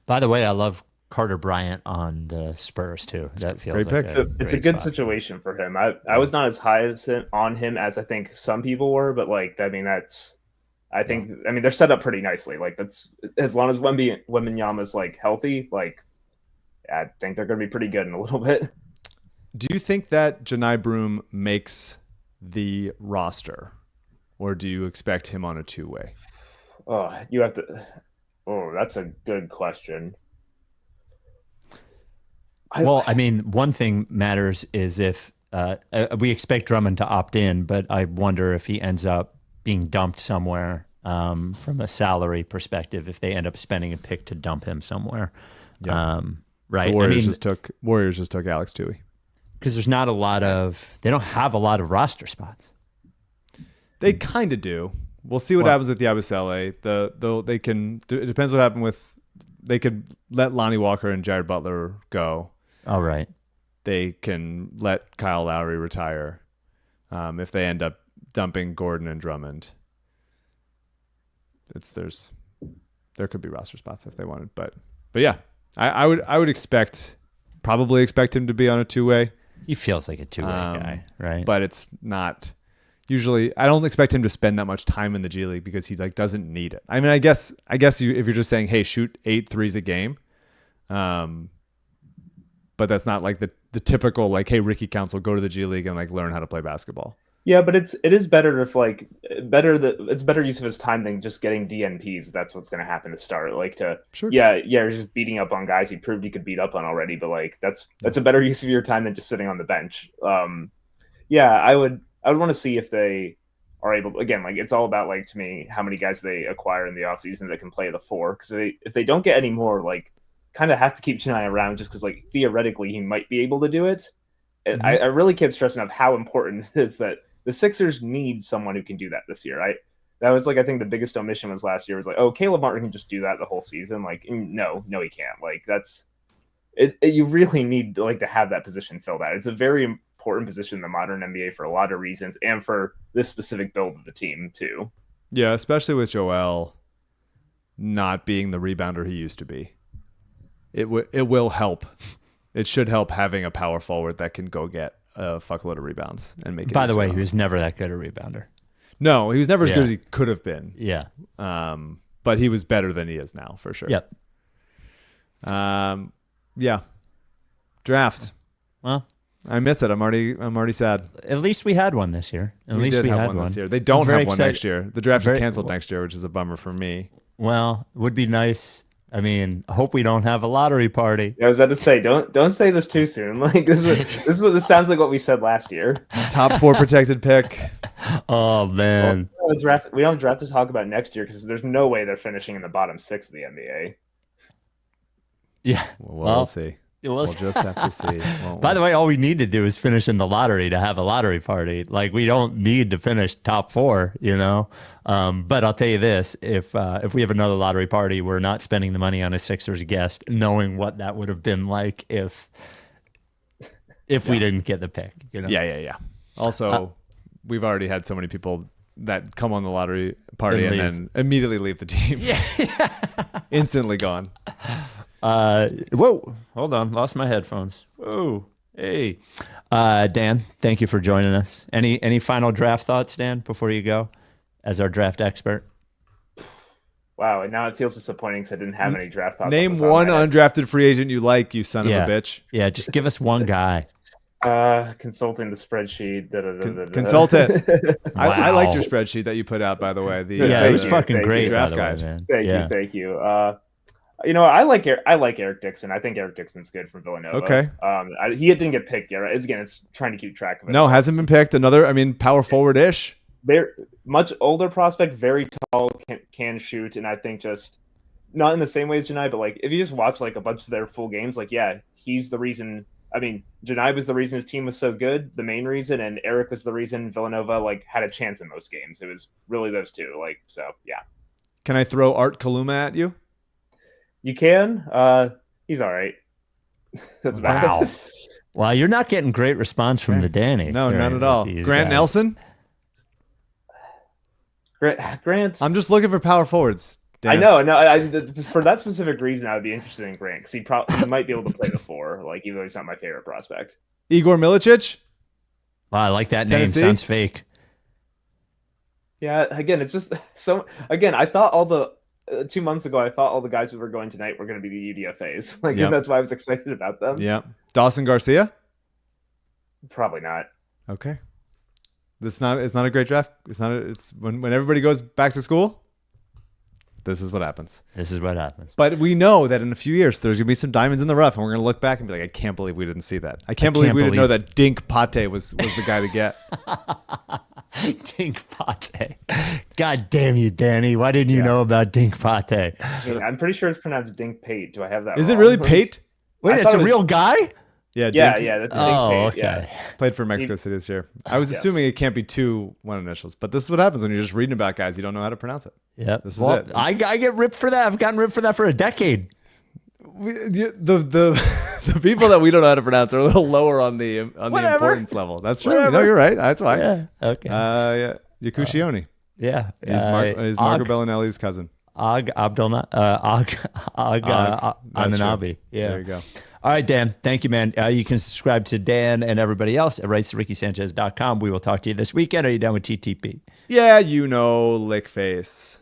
S1: By the way, I love Carter Bryant on the Spurs too. That feels
S2: great
S1: like
S2: pick.
S5: It's a good situation for him. I was not as high on him as I think some people were, but like I mean they're set up pretty nicely. Like that's as long as Wembanyama's like healthy, like I think they're going to be pretty good in a little bit.
S2: Do you think that Johni Broome makes the roster, or do you expect him on a two-way?
S5: That's a good question.
S1: I mean, one thing matters is if we expect Drummond to opt in, but I wonder if he ends up being dumped somewhere from a salary perspective, if they end up spending a pick to dump him somewhere.
S2: Yeah.
S1: Right.
S2: The Warriors just took Alex Tui.
S1: Because there's not they don't have a lot of roster spots.
S2: They kind of do. We'll see what happens with Yabusele. It depends what happened with. They could let Lonnie Walker and Jared Butler go.
S1: All right.
S2: They can let Kyle Lowry retire if they end up dumping Gordon and Drummond. There could be roster spots if they wanted, but yeah, I would probably expect him to be on a two-way.
S1: He feels like a two-way guy, right?
S2: But it's not. Usually, I don't expect him to spend that much time in the G League because he like doesn't need it. I mean, I guess if you're just saying, hey, shoot 8 threes a game, but that's not like the typical like, hey, Ricky Council, go to the G League and like learn how to play basketball.
S5: Yeah, but it is better if like it's better use of his time than just getting DNPs. That's what's going to happen to start. Like you're just beating up on guys he proved he could beat up on already. But like that's a better use of your time than just sitting on the bench. I would want to see if they are able. Again, like it's all about like to me how many guys they acquire in the offseason that can play the four. Because if they don't get any more, like kind of have to keep Janai around just because like theoretically he might be able to do it. And I really can't stress enough how important it is that the Sixers need someone who can do that this year. That was like I think the biggest omission was last year was like, oh, Caleb Martin can just do that the whole season. Like no, he can't. Like that's it. You really need like to have that position filled out. It's a very important position in the modern NBA for a lot of reasons, and for this specific build of the team too.
S2: Yeah, especially with Joel not being the rebounder he used to be. It will help. It should help having a power forward that can go get a fuckload of rebounds and make it.
S1: By the way, he was never that good a rebounder.
S2: No, he was never as good as he could have been.
S1: Yeah.
S2: But he was better than he is now, for sure.
S1: Yep.
S2: Yeah. Draft.
S1: Well,
S2: I miss it. I'm already sad.
S1: At least we had one this year. At least we had one
S2: this year. They don't have one
S1: excited.
S2: next year. The draft is canceled next year, which is a bummer for me.
S1: Well, would be nice. I mean, I hope we don't have a lottery party.
S5: I was about to say, don't say this too soon. Like this sounds like what we said last year.
S2: Top 4 protected pick.
S1: Oh man,
S5: we don't have a draft to talk about next year because there's no way they're finishing in the bottom 6 of the NBA.
S1: Yeah,
S2: we'll see. We'll just have to see.
S1: By the way, all we need to do is finish in the lottery to have a lottery party. Like we don't need to finish top 4, you know. But I'll tell you this: if we have another lottery party, we're not spending the money on a Sixers guest, knowing what that would have been like if we didn't get the pick. You know?
S2: Yeah. Also, we've already had so many people that come on the lottery party and then immediately leave the team.
S1: Yeah.
S2: Instantly gone.
S1: Whoa, hold on, lost my headphones. Whoa, hey, Dan, thank you for joining us. Any final draft thoughts, Dan, before you go, as our draft expert?
S5: Wow, and now it feels disappointing because I didn't have any draft thoughts.
S2: Name one undrafted free agent you like, you son of a bitch.
S1: Yeah, just give us one guy.
S5: Consulting the spreadsheet.
S2: Consult it. Wow. I liked your spreadsheet that you put out, by the way.
S1: It was fucking great.
S2: Draft guide,
S1: man.
S5: Thank you. I like Eric Dixon. I think Eric Dixon's good from Villanova.
S2: Okay.
S5: He didn't get picked yet. Right? It's trying to keep track of it.
S2: No, hasn't been picked. Power forward-ish.
S5: Very much older prospect, very tall, can shoot, and I think just not in the same way as Janai, but like if you just watch like a bunch of their full games, like he's the reason I mean, Janai was the reason his team was so good, the main reason, and Eric was the reason Villanova like had a chance in most games. It was really those two. Like, so yeah.
S2: Can I throw Art Kaluma at you?
S5: You can. He's all right. That's about
S1: Wow. Well, you're not getting great response from the Danny.
S2: No, not at all. Grant Nelson?
S5: Grant.
S2: I'm just looking for power forwards.
S5: Dan. I know. No, for that specific reason, I would be interested in Grant because he might be able to play the 4. Like, even though he's not my favorite prospect.
S2: Igor Milicic?
S1: Wow, I like that
S2: Tennessee?
S1: name. Sounds fake.
S5: Yeah. Again, it's just so. Again, I thought all the 2 months ago, I thought all the guys who were going tonight were going to be the UDFAs. Like, and that's why I was excited about them.
S2: Yeah. Dawson Garcia?
S5: Probably not.
S2: Okay. It's not a great draft. It's when everybody goes back to school. This is what happens. But we know that in a few years, there's going to be some diamonds in the rough, and we're going to look back and be like, I can't believe we didn't see that. I can't believe we didn't know that Dink Pate was the guy to get.
S1: Dink Pate. God damn you, Danny. Why didn't you know about Dink Pate?
S5: I'm pretty sure it's pronounced Dink Pate. Do I have that
S2: Is
S5: wrong?
S2: it really Pate?
S1: Wait, it's a real guy?
S2: Yeah,
S5: That's Dink Pate.
S1: Okay.
S5: Yeah.
S2: Played for Mexico City this year. I was assuming it can't be 2 one initials, but this is what happens when you're just reading about guys you don't know how to pronounce it.
S1: Yeah,
S2: this is it.
S1: I get ripped for that. I've gotten ripped for that for a decade.
S2: The people that we don't know how to pronounce are a little lower on the importance level. That's true.
S1: Whatever.
S2: No, you're right. That's why.
S1: Yeah. Okay.
S2: Yakushioni.
S1: Yeah.
S2: He's Marco Bellinelli's cousin.
S1: Ananabi. Yeah.
S2: There you go.
S1: All right, Dan. Thank you, man. You can subscribe to Dan and everybody else at RightsToRickySanchez.com. We will talk to you this weekend. Are you done with TTP?
S2: Yeah, lick face.